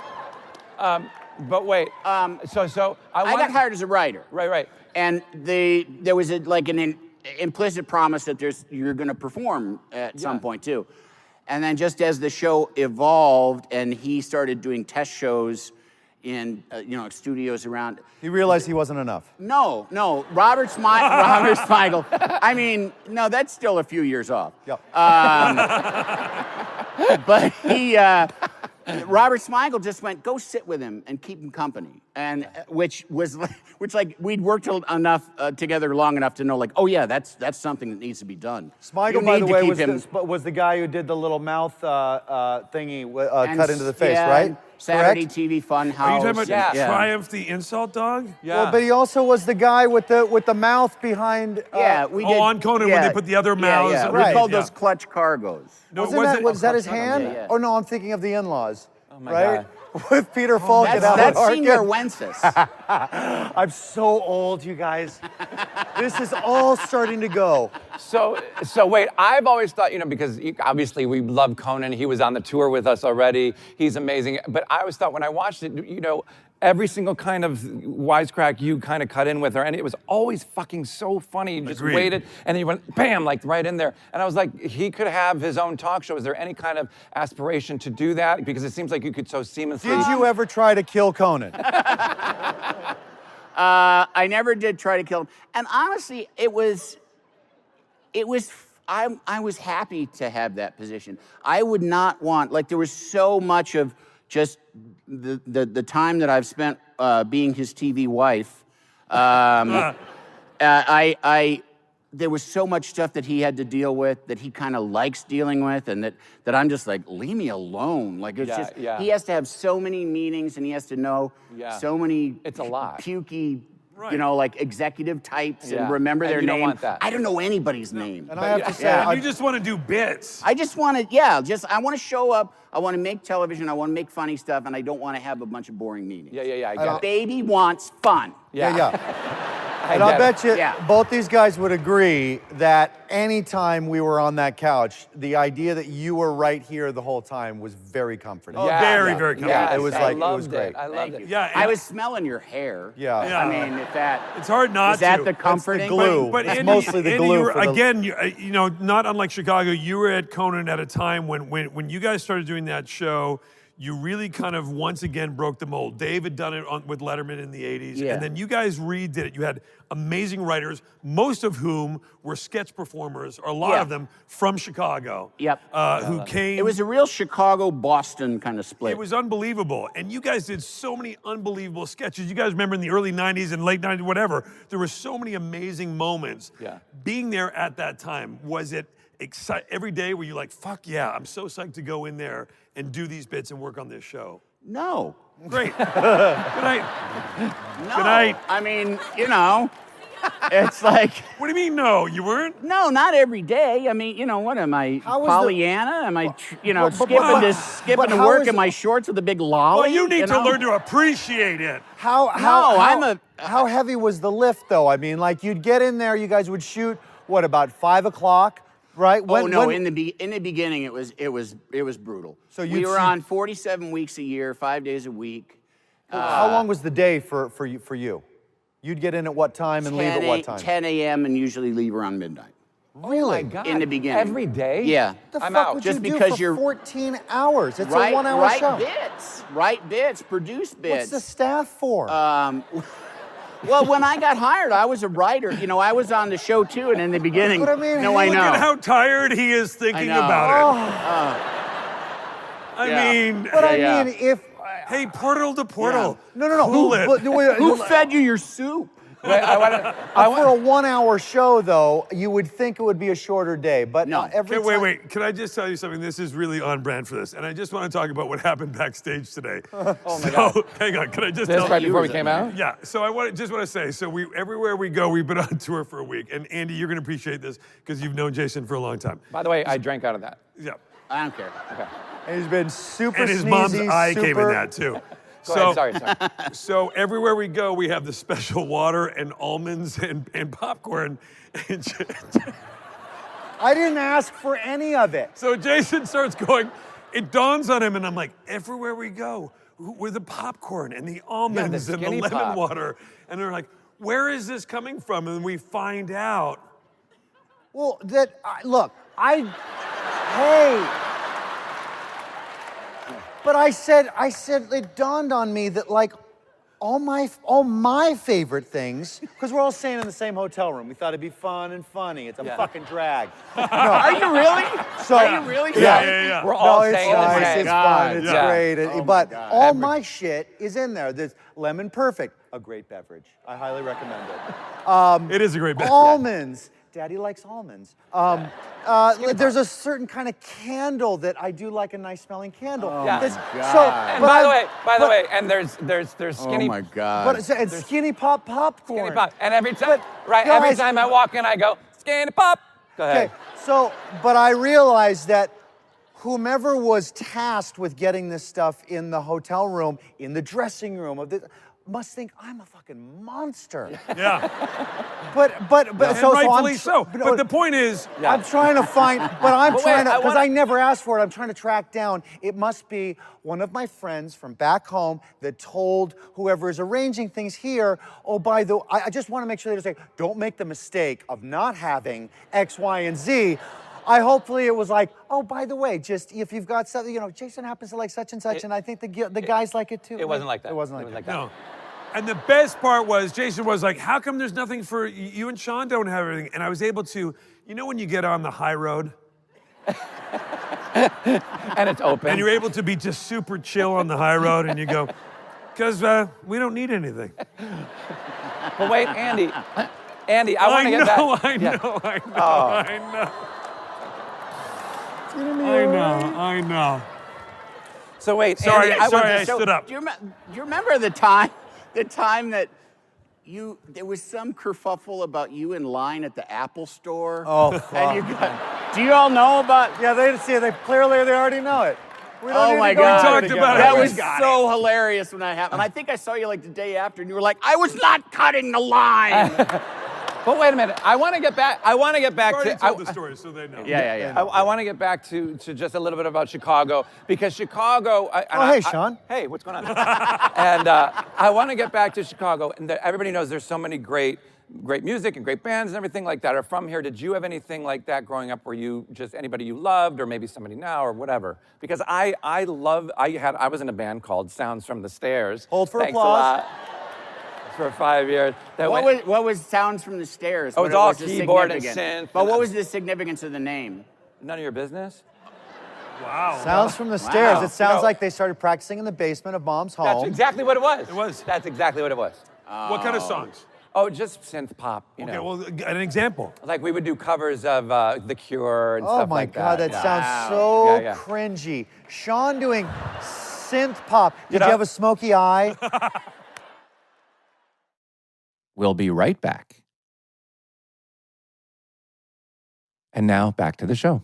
But wait. So I got hired as a writer. Right. And there was an implicit promise that you're going to perform at some point too. And then just as the show evolved and he started doing test shows in studios around. He realized he wasn't enough. No, Robert Smigel. I mean, no, that's still a few years off. Yep. But Robert Smigel just went, go sit with him and keep him company, and which we'd worked enough together long enough to know, like, oh yeah, that's something that needs to be done. Smigel, You by need the to way, keep was the guy who did the little mouth thingy cut into the face, yeah, right? and Saturday Correct? TV Fun House. Are you talking about and- Triumph the Insult Dog? Yeah. Well, but he also was the guy with the mouth behind. Yeah, we did. on Conan when they put the other mouths- Yeah. Right. We called Yeah. those clutch cargos. No, Was that his hand? Yeah, yeah. Oh no, I'm thinking of the in-laws. Oh my right? God. With Peter Falk and Alan That's Arkin. Senior Wences. I'm so old, you guys. This is all starting to go. So wait, I've always thought, because obviously we love Conan. He was on the tour with us already. He's amazing. But I always thought when I watched it, every single kind of wisecrack you kind of cut in with her, and it was always fucking so funny. You just Agreed. waited, and then you went, bam, like right in there. And I was like, he could have his own talk show. Is there any kind of aspiration to do that? Because it seems like you could so seamlessly. Did you ever try to kill Conan? I never did try to kill him. And honestly, I was happy to have that position. I would not want, there was so much of just the time that I've spent being his TV wife. There was so much stuff that he had to deal with that he kind of likes dealing with, and that I'm just like, leave me alone. He has to have so many meetings, and he has to know so many. It's a lot. Pukey, Right. executive types, Yeah. and remember And their you don't name. want that. I don't know anybody's name. And I have to say, Yeah. You just want to do bits. I just want to, I want to show up. I want to make television. I want to make funny stuff, and I don't want to have a bunch of boring meetings. Yeah, I got it. Baby wants fun. yeah. And I'll bet you Yeah. both these guys would agree that anytime we were on that couch, the idea that you were right here the whole time was very comforting. very comfortable. Yes, It was I like- it loved was great. I loved it. Yeah, I and- was smelling your hair. Yeah. Yeah. I mean, if that It's hard not is that to. the That's the comforting? glue. But It's Andy, mostly the Andy, glue you were, for the- again, you know, not unlike Chicago, you were at Conan at a time when you guys started doing that show. You really kind of once again broke the mold. Dave had done it with Letterman in the 80s, Yeah. and then you guys redid it. You had amazing writers, most of whom were sketch performers, or a lot Yeah. of them from Chicago. Yep. Who came. It was a real Chicago-Boston kind of split. It was unbelievable. And you guys did so many unbelievable sketches. You guys remember in the early 90s and late 90s, whatever, there were so many amazing moments. Yeah. Being there at that time, was it every day were you like, fuck yeah, I'm so psyched to go in there and do these bits and work on this show? No. Great. Good night. No. Good night. I mean, you know, it's like, What do you mean, no? You weren't? no, not every day. I mean, you know, what am I, How was Pollyanna? Am I, you know, but- skipping to how work is in it- my shorts with a big lolly? Well, you need to know? learn to appreciate it. How heavy was the lift, though? I mean, like, you'd get in there, you guys would shoot, what, about 5 o'clock, right? In the beginning it was brutal. So we you'd were see- on 47 weeks a year, 5 days a week. how long was the day for you? You'd get in at what time and leave at what time? 10 a.m. and usually leave around midnight. Really? Oh my God. In the beginning. Every day? Yeah. What the I'm fuck out. would Just you do because for you're- 14 hours? It's a Right, 1-hour right show. bits, produce bits. What's the staff for? Well, when I got hired, I was a writer. You know, I was on the show too, and in the beginning, But I mean, no, I Look know. at how tired he is thinking I know. about it. I Yeah. mean, but yeah. I mean, if hey, portal to portal. no. Cool it. Who fed you your soup? Wait, For a 1-hour show, though, you would think it would be a shorter day. But No. every Okay, time. wait. Can I just tell you something? This is really on brand for this. And I just want to talk about what happened backstage today. Oh, my God. Hang on. Can I just This tell right you? before we came out? Yeah. So I just want to say, so everywhere we go, we've been on tour for a week. And Andy, you're going to appreciate this because you've known Jason for a long time. By the way, I drank out of that. Yeah. I don't care. Okay. And he's been super And his mom's sneezy, eye came in super- that too. Go ahead, sorry. So everywhere we go, we have the special water and almonds and popcorn. I didn't ask for any of it. So Jason starts going, it dawns on him, and I'm like, everywhere we go, with the popcorn and the almonds and the skinny lemon pop. water. And they're like, where is this coming from? And we find out. Well, hey. But I said, it dawned on me that like all my favorite things, because we're all staying in the same hotel room. We thought it'd be fun and funny. It's a fucking drag. Are you really? So, Are you really? Yeah. We're all No, it's saying the nice. same. It's God. fun. It's Yeah. great. Oh my But God. all my shit is in there. There's Lemon Perfect, a great beverage. I highly recommend it. It is a great bet. Almonds. Daddy likes almonds. There's a certain kind of candle that I do like, a nice smelling candle. Yeah. There's- God. And but by I'm- the way, and there's Oh skinny my God. But it's skinny popcorn. skinny pop. And every time, But, every guys- time I walk in, I go, skinny pop. Go ahead. Okay, so, but I realized that whomever was tasked with getting this stuff in the hotel room, in the dressing room of this, must think I'm a fucking monster. Yeah. But And so rightfully I'm so. But the point is, I'm trying to find, but I'm But wait, trying to, I because wanna- I never asked for it, I'm trying to track down. It must be one of my friends from back home that told whoever is arranging things here, oh, I just want to make sure they say, don't make the mistake of not having X, Y, and Z. Hopefully it was like, oh, by the way, just if you've got something, Jason happens to like such and such, and I think the guys like it too. It wasn't like that. It wasn't like that. no. And the best part was, Jason was like, how come there's nothing for, you and Sean don't have everything? And I was able to, when you get on the high road, And it's open. and you're able to be just super chill on the high road, and you go, because we don't need anything. But wait, Andy, I want to get back. I know. So wait, Sorry, Andy, I stood up. Do you remember the time that there was some kerfuffle about you in line at the Apple store? Oh, And do you all know about? Yeah, they already know it. We don't Oh need my to go God. into it Talked again. about it. That We was got so hilarious when that happened. I think I saw you like the day after, and you were like, "I was not cutting the line." But wait a minute. I want to get back. I want to get back I've already to. told the story, so they know. Yeah. I want to get back to just a little bit about Chicago because Chicago. Hey, Sean. Hey, what's going on? And I want to get back to Chicago, and everybody knows there's so many great music and great bands and everything like that are from here. Did you have anything like that growing up where you just anybody you loved or maybe somebody now or whatever? Because I was in a band called Sounds from the Stairs. Hold for Thanks applause. a lot. For 5 years. What was Sounds from the Stairs? Oh, it's What all was the keyboard and significance? synth. But what was the significance of the name? None of your business? Wow. Sounds from the stairs. Wow. It sounds No. like they started practicing in the basement of Mom's home. That's exactly what it was. It was. That's exactly what it was. What kind of songs? Oh, just synth pop, you Okay, know. well, an example. Like we would do covers of The Cure and Oh stuff my like God, that Yeah. sounds so Yeah. cringy. Sean doing synth pop. Did know- you have a smoky eye? We'll be right back. And now back to the show.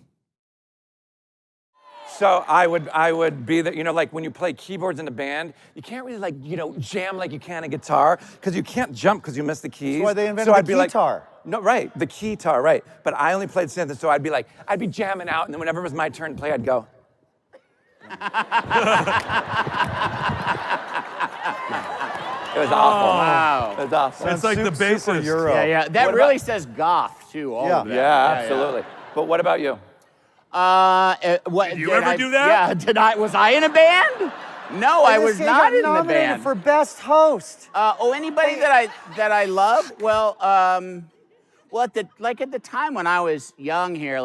So I would be the, like when you play keyboards in a band, you can't really jam like you can a guitar because you can't jump because you miss the keys. That's why they invented I'd the be like- keytar. No, right, the keytar, right. But I only played synth, and so I'd be jamming out, and then whenever it was my turn to play, I'd go. It was awful. Wow. It was awful. It's like the Super bassist. Euro. Yeah. That What really about- says goth too. All Yeah. of that. Yeah, absolutely. But what about you? What? Did you ever do that? Yeah. Did I? Was I in a band? No, I And was this guy not got in the nominated band. for best host. Anybody that I love? Well, at the time when I was young here,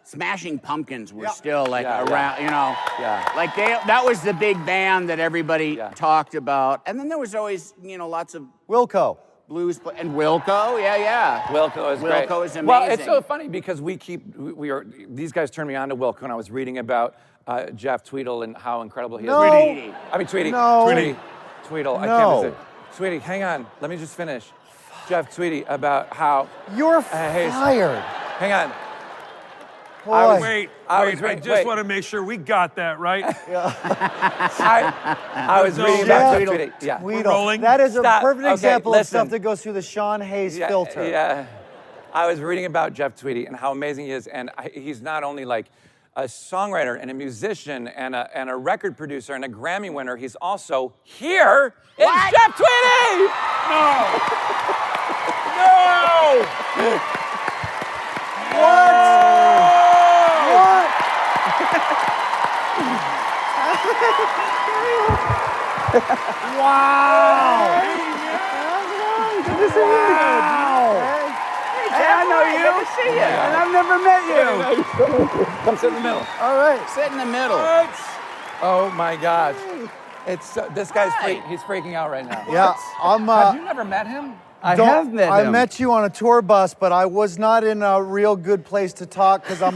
Smashing Pumpkins were still Yeah, around, Yeah. Like that was the big band that everybody Yeah. talked about, and then there was always lots of Wilco. blues and Wilco, yeah. Wilco is great. Wilco is Well, it's amazing. so funny because these guys turned me on to Wilco, and I was reading about Jeff Tweedle and how incredible he is. No. Tweety. I mean, Tweety. No. Tweety. Tweedle. I No. can't say. Tweety, hang on. Let me just finish. Jeff Tweedy about how. You're hey, fired. Hang on. Boy. Wait, I wait, was I reading- just wait. want to make sure we got that right. I was No, reading Jeff about Jeff Tweedy. Yeah. Tweedle. rolling. That is a Stop. perfect Okay, example of listen. stuff that goes through the Sean Hayes filter. Yeah. I was reading about Jeff Tweedy and how amazing he is, and he's not only like a songwriter and a musician and a record producer and a Grammy winner. He's also here. It's Jeff Tweedy. No! Hey, I know you. Good to see you. And I've never met you. Come sit in the middle. All right. Sit in the middle. Oh my gosh. It's this guy's he's freaking out right now. Yeah, I'm. Have you never met him? I don't- have met him. I met you on a tour bus, but I was not in a real good place to talk because I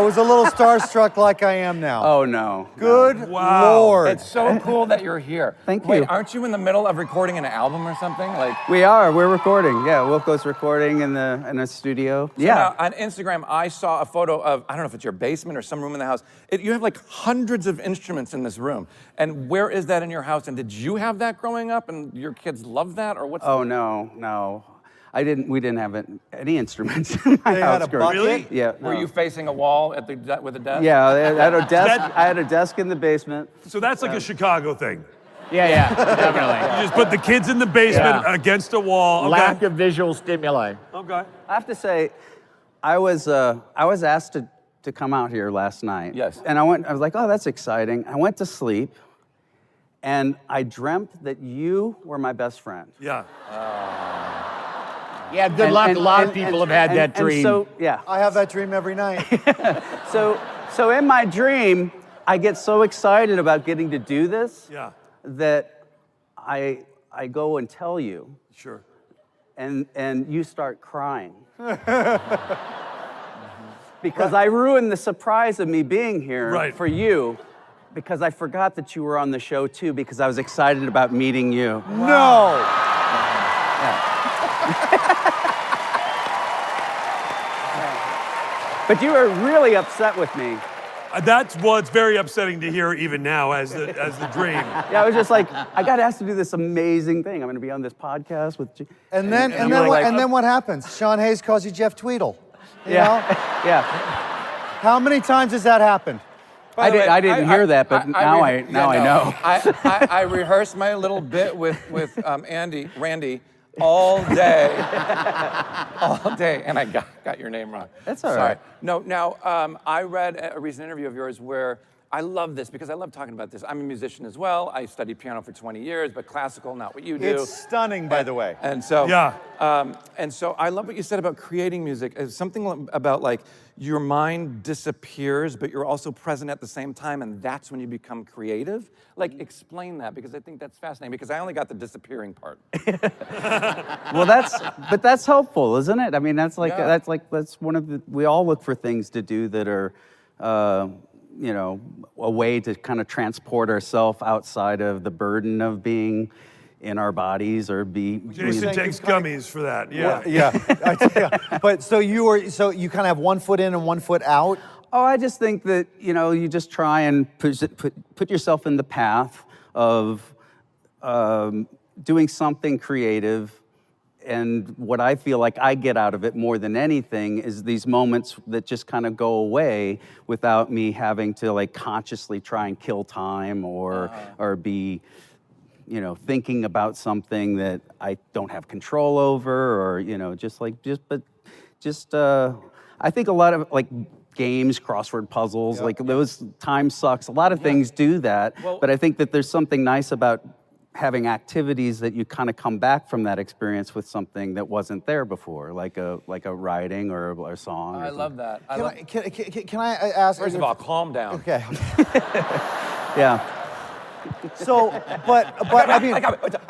was a little starstruck like I am now. Oh, no. Good Wow. Lord. It's so cool that you're here. Thank Wait, you. aren't you in the middle of recording an album or something? Like We're recording. Yeah, Wilco's recording in a studio. Yeah. now, on Instagram, I saw a photo of, I don't know if it's your basement or some room in the house. You have like hundreds of instruments in this room. And where is that in your house? And did you have that growing up and your kids love that? Or what's Oh no. We didn't have any instruments in my They house. had a growing- bucket? Really? Yeah. Were no. you facing a wall with a desk? Yeah, I had a desk. I had a desk in the basement. So that's like a Chicago thing. Yeah, definitely. You just put the kids in the basement Yeah. against a wall. Okay. Lack of visual stimuli. Okay. I have to say, I was asked to come out here last night. Yes. And I was like, oh, that's exciting. I went to sleep, and I dreamt that you were my best friend. Yeah. Yeah, good luck. A lot of people have had that dream. And so, yeah. I have that dream every night. So in my dream, I get so excited about getting to do this Yeah. that I go and tell you, Sure. and you start crying. Because I ruined the surprise of me being here Right. for you, because I forgot that you were on the show too, because I was excited about meeting you. No. But you were really upset with me It's very upsetting to hear even now as the dream. Yeah, I was just like, I got asked to do this amazing thing. I'm going to be on this podcast with. And then what happens? Sean Hayes calls you Jeff Tweedle. You know? Yeah. How many times has that happened? I didn't hear that, but now I know. I rehearsed my little bit with Randy, all day, and I got your name wrong. That's all Sorry. right. No, now, I read a recent interview of yours where I love this because I love talking about this. I'm a musician as well. I studied piano for 20 years, but classical, not what you do. It's stunning, by the way. And so, Yeah. and so I love what you said about creating music. It's something about like your mind disappears, but you're also present at the same time, and that's when you become creative. Like, explain that, because I think that's fascinating, because I only got the disappearing part. Well, that's helpful, isn't it? I mean, that's Yeah. that's one of the, we all look for things to do that are, you know, a way to kind of transport ourselves outside of the burden of being in our bodies or be. Jason takes gummies for that. Yeah. Yeah. But so you kind of have one foot in and one foot out? Oh, I just think that, you know, you just try and put yourself in the path of doing something creative. And what I feel like I get out of it more than anything is these moments that just kind of go away without me having to like consciously try and kill time or be, you know, thinking about something that I don't have control over, or, you know, I think a lot of like games, crossword puzzles, like those time sucks. A lot of things do that, but I think that there's something nice about having activities that you kind of come back from that experience with something that wasn't there before, like a writing or a song. I love that. Can I ask? First of all, calm down. Okay. Yeah. So, but I mean,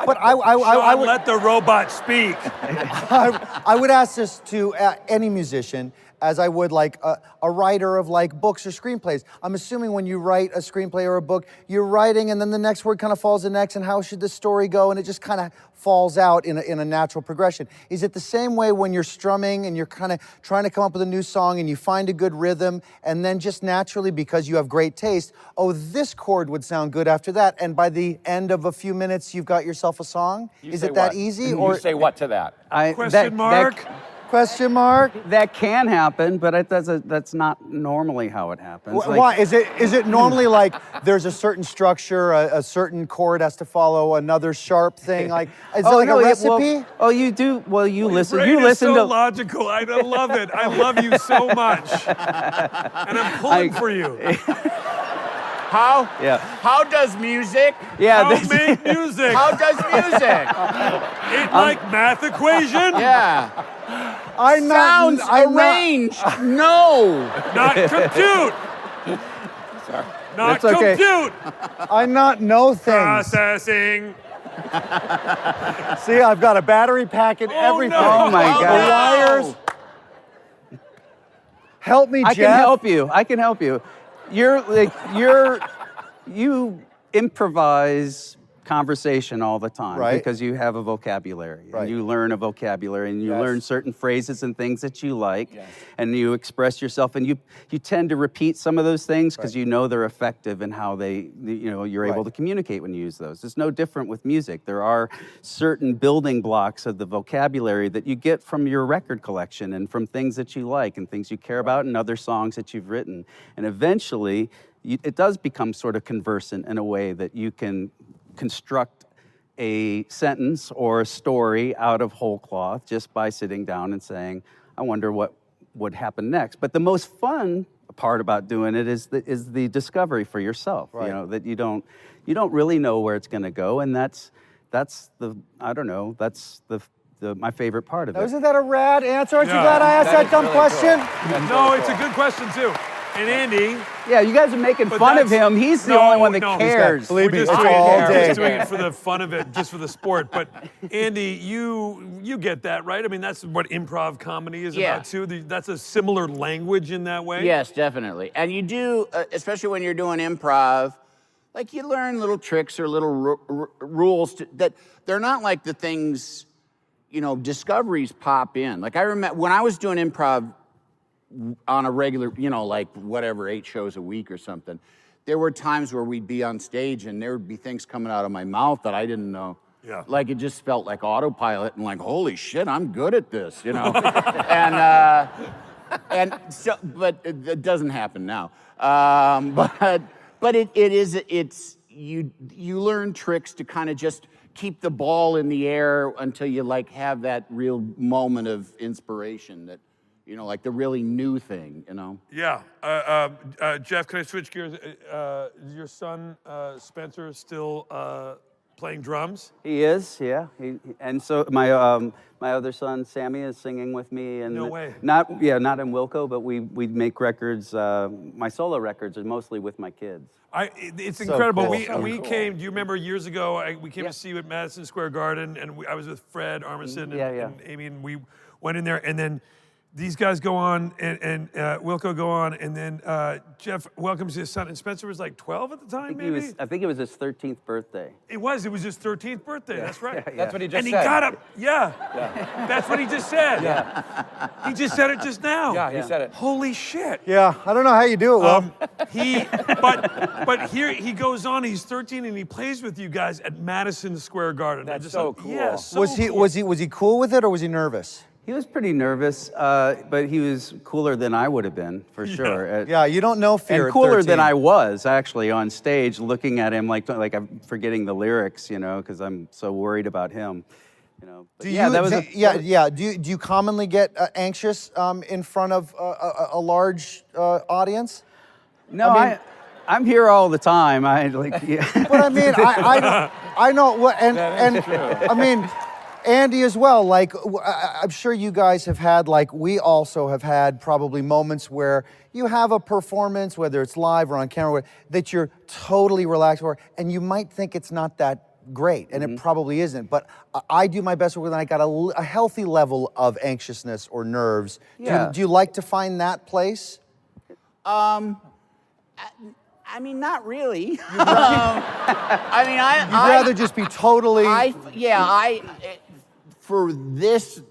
but I would let the robot speak. I would ask this to any musician, as I would like a writer of like books or screenplays. I'm assuming when you write a screenplay or a book, you're writing and then the next word kind of falls the next, and how should the story go? And it just kind of falls out in a natural progression. Is it the same way when you're strumming and you're kind of trying to come up with a new song and you find a good rhythm, and then just naturally, because you have great taste, oh, this chord would sound good after that, and by the end of a few minutes, you've got yourself a song? Is it that easy? Or you say what to that? Question mark? Question mark? That can happen, but that's not normally how it happens. Why? Is it normally like there's a certain structure, a certain chord has to follow another sharp thing? Like, is it like a recipe? You do. Well, you listen. Brain You is listen so to. logical. I love it. I love you so much, and I'm pulling for you. How? Yeah. How does music? Yeah. How make music? How does music? It like math equation? Yeah. Sounds arranged. No. Not compute. Sorry. Not That's okay. compute. I not know things. Processing. See, I've got a battery pack and everything. no. Oh my The God. wires. Help me, I Jeff. I can help you. You improvise conversation all the time, Right. because you have a vocabulary, Right. and you learn a vocabulary, and you Yes. learn certain phrases and things that you like, and you express yourself, and you tend to repeat some of those things because you know they're effective in how you're able to communicate when you use those. It's no different with music. There are certain building blocks of the vocabulary that you get from your record collection and from things that you like and things you care about and other songs that you've written, and eventually it does become sort of conversant in a way that you can construct a sentence or a story out of whole cloth just by sitting down and saying, I wonder what would happen next. But the most fun part about doing it is the discovery for yourself. Right. You know, that you don't really know where it's going to go, and that's my favorite part of it. Isn't that a rad answer? Aren't you Yeah. glad I asked that dumb really question? No, it's a good question too. And Andy, Yeah, you guys are making But fun of that's- him. He's the No, only one that no. cares. Believe me, we're it's just doing, all we're day. just doing it for the fun of it, just for the sport. But Andy, you get that, right? I mean, that's what improv comedy is Yeah. about too. That's a similar language in that way. Yes, definitely. And you do, especially when you're doing improv, like you learn little tricks or little rules that they're not like the things, discoveries pop in. Like I remember when I was doing improv on a regular, like whatever, 8 shows a week or something, there were times where we'd be on stage and there would be things coming out of my mouth that I didn't know. Yeah. Like it just felt like autopilot and like, holy shit, I'm good at this, and so, but it doesn't happen now. But it's you learn tricks to kind of just keep the ball in the air until you like have that real moment of inspiration that, like the really new thing, Yeah. Jeff, can I switch gears? Is your son, Spencer, still playing drums? He is, yeah. And so my other son Sammy is singing with me, and No way. Not in Wilco, but we make records. My solo records are mostly with my kids. It's incredible. cool. We came. Do you remember years ago? We came to see you at Madison Square Garden, and I was with Fred Armisen and Amy, and we went in there, and then these guys go on, and Wilco go on, and then Jeff welcomes his son, and Spencer was like 12 at the time, maybe? I think it was his 13th birthday. It was his 13th birthday, that's right. That's what he just And he said. got up, that's what he just said. Yeah. He just said it just now. Yeah, he said it. Holy shit. Yeah, I don't know how you do it, Will. But here he goes on, he's 13 and he plays with you guys at Madison Square Garden. That's so cool. Yeah, so was he cool. was he cool with it, or was he nervous? He was pretty nervous, but he was cooler than I would have been, for sure. Yeah, you don't know fear. And at cooler 13. than I was, actually, on stage, looking at him like I'm forgetting the lyrics, because I'm so worried about him. But Do you commonly get anxious in front of a large audience? No, I'm here all the time. But I mean, I know what, and I mean, Andy as well. Like, I'm sure you guys have had, like we also have had, probably moments where you have a performance, whether it's live or on camera, that you're totally relaxed for, and you might think it's not that great, and it probably isn't. But I do my best when I got a healthy level of anxiousness or nerves. Yeah. Do you like to find that place? I mean, not really. You'd rather just be totally. For this,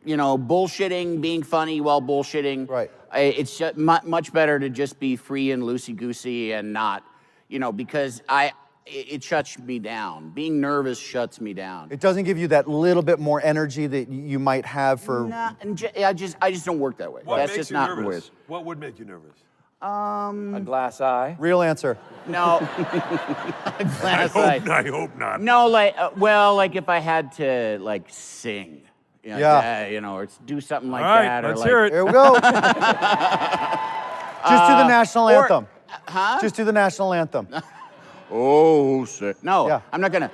bullshitting, being funny while bullshitting. Right. It's much better to just be free and loosey-goosey and not, because it shuts me down. Being nervous shuts me down. It doesn't give you that little bit more energy that you might have for. I just don't work that way. What That's makes just you not nervous? weird. What would make you nervous? A glass eye. Real answer. No. I hope not. No, like if I had to sing. Or do something like All right, that. let's or hear it. Here we go. Just do the national anthem. Huh? Just do the national anthem. Oh, shit. No, Yeah. I'm not gonna.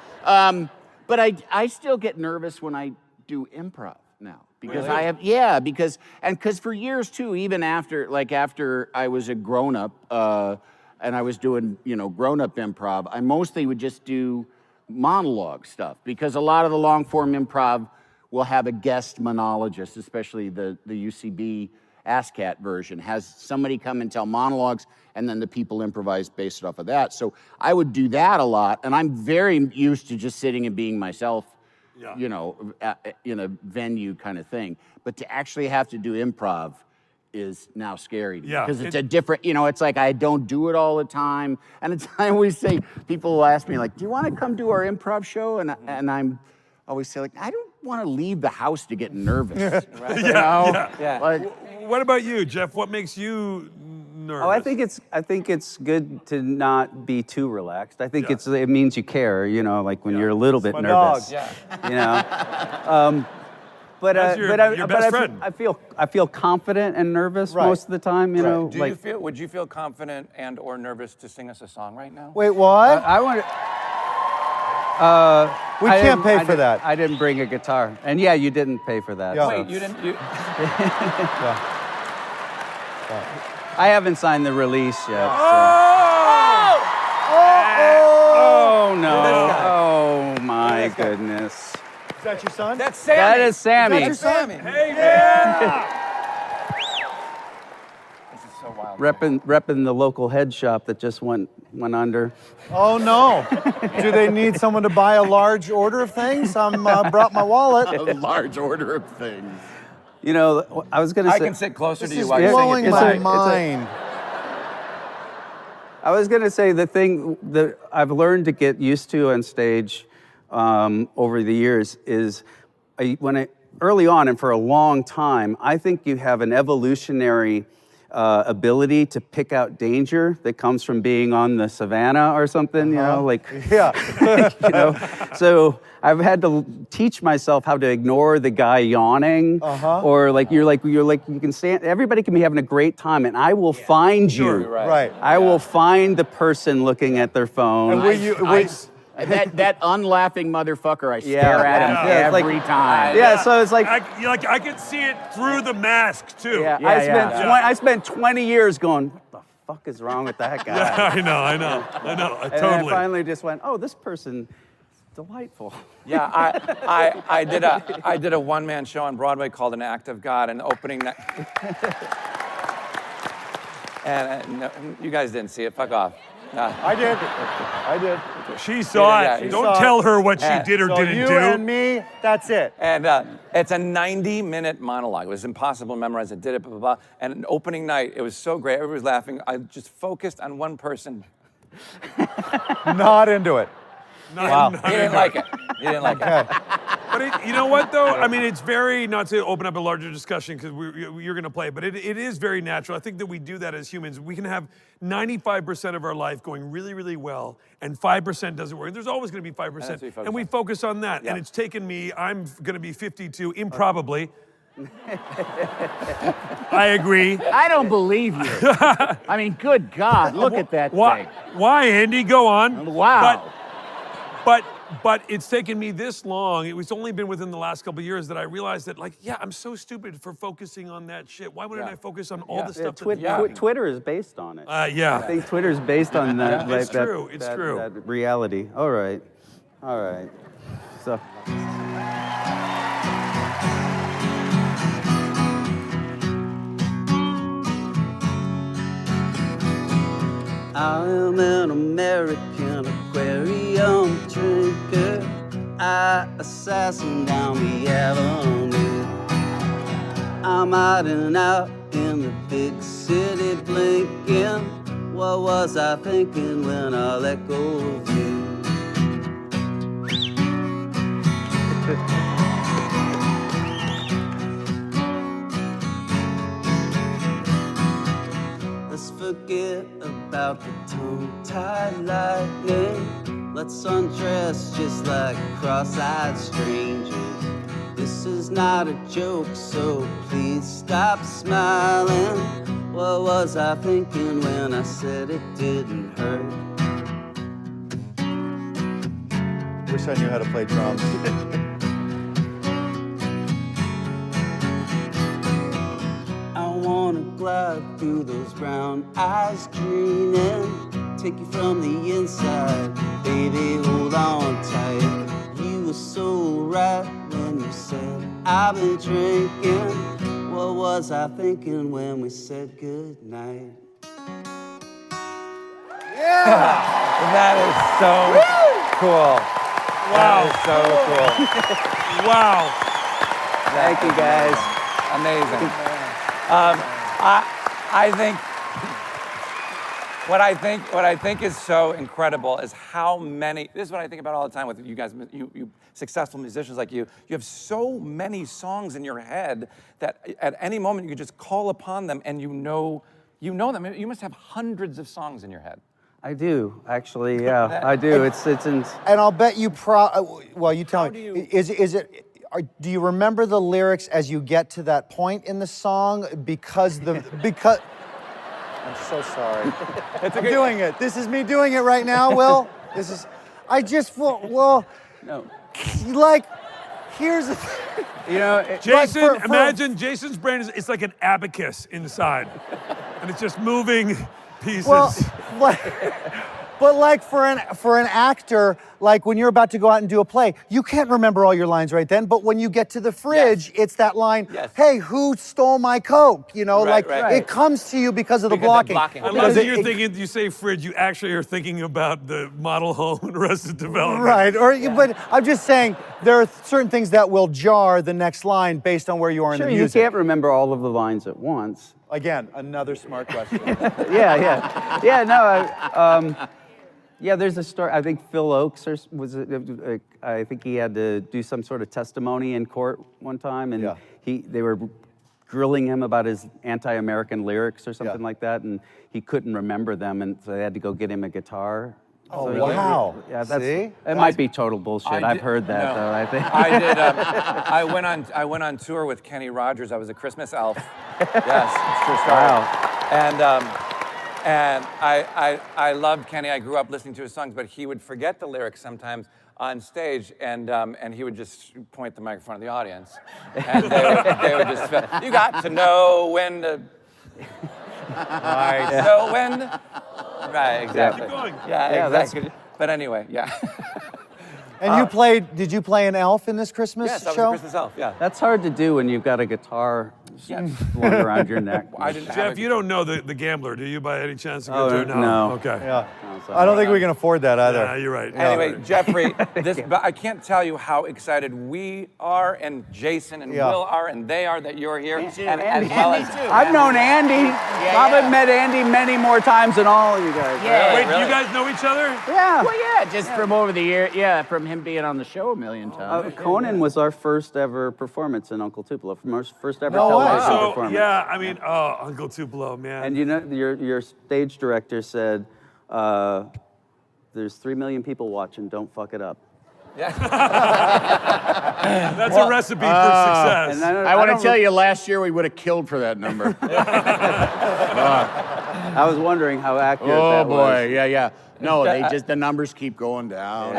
But I still get nervous when I do improv now. Because Really? because for years too, even after I was a grown-up, and I was doing, grown-up improv, I mostly would just do monologue stuff, because a lot of the long-form improv will have a guest monologist, especially the UCB ASCAT version, has somebody come and tell monologues, and then the people improvise based off of that. So I would do that a lot, and I'm very used to just sitting and being myself, in a venue kind of thing. But to actually have to do improv is now scary to me, because it's a different, it's like I don't do it all the time. And I always say, people will ask me, like, do you want to come do our improv show? And I'm always say, like, I don't want to leave the house to get nervous. What about you, Jeff? What makes you nervous? Oh, I think it's good to not be too relaxed. I think it means you care, like when you're a little bit My nervous. dog. But That's your best friend. I feel confident and nervous most of the time, Would you feel confident and or nervous to sing us a song right now? Wait, what? I want We can't pay for that. I didn't bring a guitar. And yeah, you didn't pay for that. Yeah. so. Wait, you didn't. I haven't signed the release yet. Oh, no. Oh, my goodness. Is that your son? That's Sammy. That is Sammy. Is that your son? Hey, man! This is so wild. Repping the local head shop that just went under. Oh, no. Do they need someone to buy a large order of things? Brought my wallet. A large order of things. You know, I was gonna say. I can sit closer to This you is while you're blowing singing. my It's mind. I was gonna say the thing that I've learned to get used to on stage over the years is early on and for a long time, I think you have an evolutionary ability to pick out danger that comes from being on the savannah or something, you know, like, Yeah. you know. So I've had to teach myself how to ignore the guy yawning, or like you're like you can stand. Everybody can be having a great time, and I will find you. Right. I will find the person looking at their phone. And That unlaughing motherfucker, I stare Yeah. at him Yeah, it's like- every time. Yeah, so it's like, I can see it through the mask too. yeah, Yeah, I spent 20 years going, what the fuck is wrong with that guy? I know. I And then I totally. finally just went, oh, this person, delightful. Yeah, I did a one-man show on Broadway called An Act of God, and the opening night. And no, you guys didn't see it. Fuck off. No. I did. She saw Yeah, it. you Don't saw tell her what she Yeah. did or So didn't you do. and me, that's it. And it's a 90-minute monologue. It was impossible to memorize. I did it, blah, blah, blah. And an opening night, it was so great. Everybody was laughing. I just focused on one person. Not into it. Wow. He didn't like it. He didn't like it. But you know what, though? I mean, it's very, not to open up a larger discussion because you're going to play, but it is very natural. I think that we do that as humans. We can have 95% of our life going really, really well, and 5% doesn't work. There's always going to be 5%. And we focus on that. Yeah. And it's taken me, I'm going to be 52, improbably. I agree. I don't believe you. I mean, good God, look at that Why, thing. why, Andy? Go on. Wow. But it's taken me this long. It was only been within the last couple of years that I realized that, like, yeah, I'm so stupid for focusing on that shit. Why wouldn't I focus on all the stuff that's Twitter is based on it. yeah. I think Twitter is based on that. It's true. It's true. That reality. All right. So. I am an American aquarium drinker. I assassin down the avenue. I'm hiding out in the big city blinking. What was I thinking when I let go of you? Let's forget about the tongue-tied lightning. Let's undress just like cross-eyed strangers. This is not a joke, so please stop smiling. What was I thinking when I said it didn't hurt? Wish I knew how to play drums. I wanna glide through those brown eyes dreaming. Take you from the inside, baby, hold on tight. You were so right when you said I've been drinking. What was I thinking when we said goodnight? That is so cool. Wow. That is so cool. Wow. Thank you, guys. Amazing. I think what I think is so incredible is how many. This is what I think about all the time with you guys, you successful musicians like you. You have so many songs in your head that at any moment you could just call upon them and you know them. You must have hundreds of songs in your head. I do, actually, yeah, I do. It's And I'll bet you well, you tell me. Do you remember the lyrics as you get to that point in the song? Because I'm so sorry. I'm doing it. This is me doing it right now, Will. No. Like, here's the thing. you know, Jason, imagine Jason's brain it's like an abacus inside. And it's just moving pieces. Well, But like for an actor, like when you're about to go out and do a play, you can't remember all your lines right then. But when you get to the fridge, it's that line, hey, who stole my Coke? You know, it comes to you because of the blocking. Unless you're thinking, you say fridge, you actually are thinking about the model home and Arrested Development. Right, but I'm just saying there are certain things that will jar the next line based on where you are in the music. You can't remember all of the lines at once. Again, another smart question. Yeah, there's a story. I think Phil Oakes I think he had to do some sort of testimony in court one time, and they were grilling him about his anti-American lyrics or something like that, and he couldn't remember them, and so they had to go get him a guitar. Oh, wow. It might be total bullshit. I've heard that, though, I think. I did. I went on tour with Kenny Rogers. I was a Christmas elf. Yes, it's true story. Wow. And I loved Kenny. I grew up listening to his songs, but he would forget the lyrics sometimes on stage, and he would just point the microphone at the audience, and they would just, you got to know when to. Right. So when. Right. Exactly. Keep going. Yeah. Exactly. But anyway, yeah. And did you play an elf in this Christmas yes, I was show? a Christmas elf. Yeah. That's hard to do when you've got a guitar slung around your neck. Jeff, you don't know the Gambler, do you, by any chance? To Oh, go to? no. Okay. Yeah. I don't think we can afford that either. Yeah, you're right. Anyway, Jeffrey, but I can't tell you how excited we are, and Jason and Will are, and they are that you're here. Andy, as well as I've known Andy. I've met Andy many more times than all of you guys. Yeah, wait, do you guys know each other? Yeah. Well, yeah, just from over the year. Yeah, from him being on the show a million times. Conan was our first ever performance in Uncle Tupelo, from our first ever No way. television So, performance. yeah, I mean, Uncle Tupelo, man. And you know, your stage director said, there's 3 million people watching, don't fuck it up. That's a recipe for success. And I want to tell you, last year we would have killed for that number. I was wondering how accurate that was. Oh boy, yeah. No, the numbers keep going down.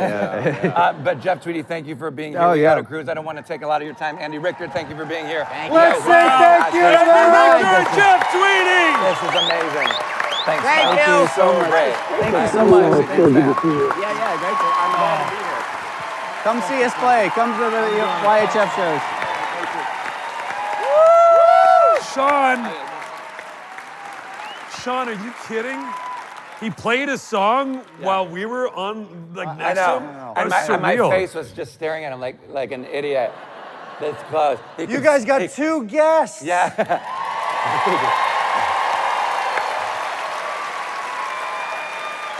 But Jeff Tweedy, thank you for being here. Oh, We yeah. got a cruise. I don't want to take a lot of your time. Andy Richter, thank you for being here. Let's say thank you to Richter, Jeff Tweedy! This is amazing. Thanks. Thank you so much. Great. Thank you so much. So good to see you. Yeah, great. I'm glad to be here. Come see us play. Come to the YHF shows. Sean, are you kidding? He played a song while we were on next to him. And my face was just staring at him like an idiot. That's close. You guys got 2 guests. Yeah.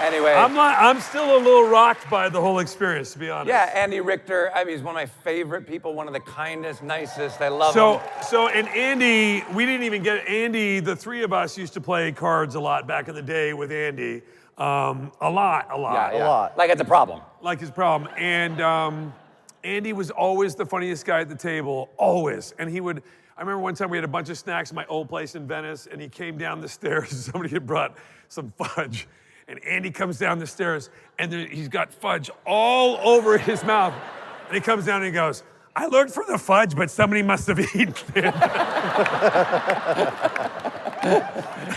Anyway. I'm still a little rocked by the whole experience, to be honest. Yeah, Andy Richter. I mean, he's one of my favorite people. One of the kindest, nicest. I love him. And Andy, we didn't even get Andy. The 3 of us used to play cards a lot back in the day with Andy. A lot. Yeah. Like it's a problem. Like his problem. And Andy was always the funniest guy at the table, always. And I remember one time we had a bunch of snacks at my old place in Venice, and he came down the stairs, and somebody had brought some fudge. And Andy comes down the stairs, and he's got fudge all over his mouth. And he comes down and he goes, I looked for the fudge, but somebody must have eaten it.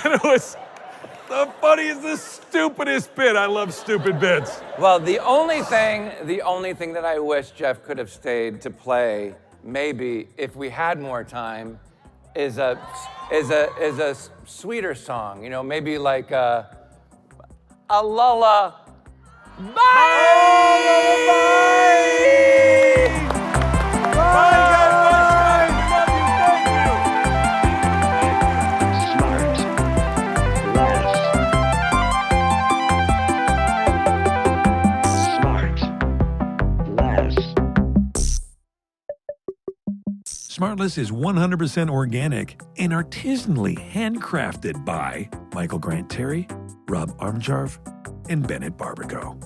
And it was the funniest, the stupidest bit. I love stupid bits. Well, the only thing that I wish Jeff could have stayed to play, maybe if we had more time, is a sweeter song. You know, maybe like a lullaby. SmartLess is 100% organic and artisanally handcrafted by Michael Grant Terry, Rob Armjarv, and Bennett Barbago.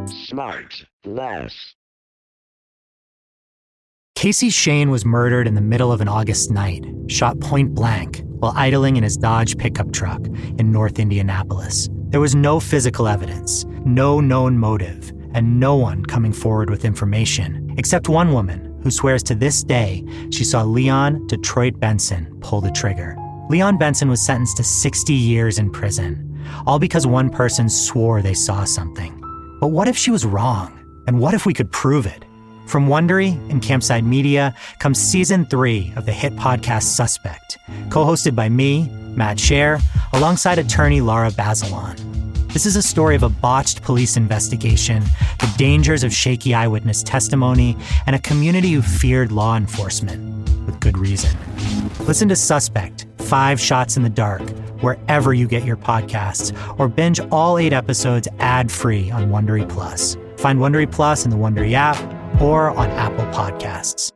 SmartLess. Casey Shane was murdered in the middle of an August night, shot point blank, while idling in his Dodge pickup truck in North Indianapolis. There was no physical evidence, no known motive, and no one coming forward with information, except one woman who swears to this day she saw Leon Detroit Benson pull the trigger. Leon Benson was sentenced to 60 years in prison, all because one person swore they saw something. But what if she was wrong? And what if we could prove it? From Wondery and Campside Media comes Season 3 of the hit podcast Suspect, co-hosted by me, Matt Scher, alongside attorney Laura Bazelon. This is a story of a botched police investigation, the dangers of shaky eyewitness testimony, and a community who feared law enforcement, with good reason. Listen to Suspect, 5 Shots in the Dark, wherever you get your podcasts, or binge all 8 episodes ad-free on Wondery Plus. Find Wondery Plus in the Wondery app or on Apple Podcasts.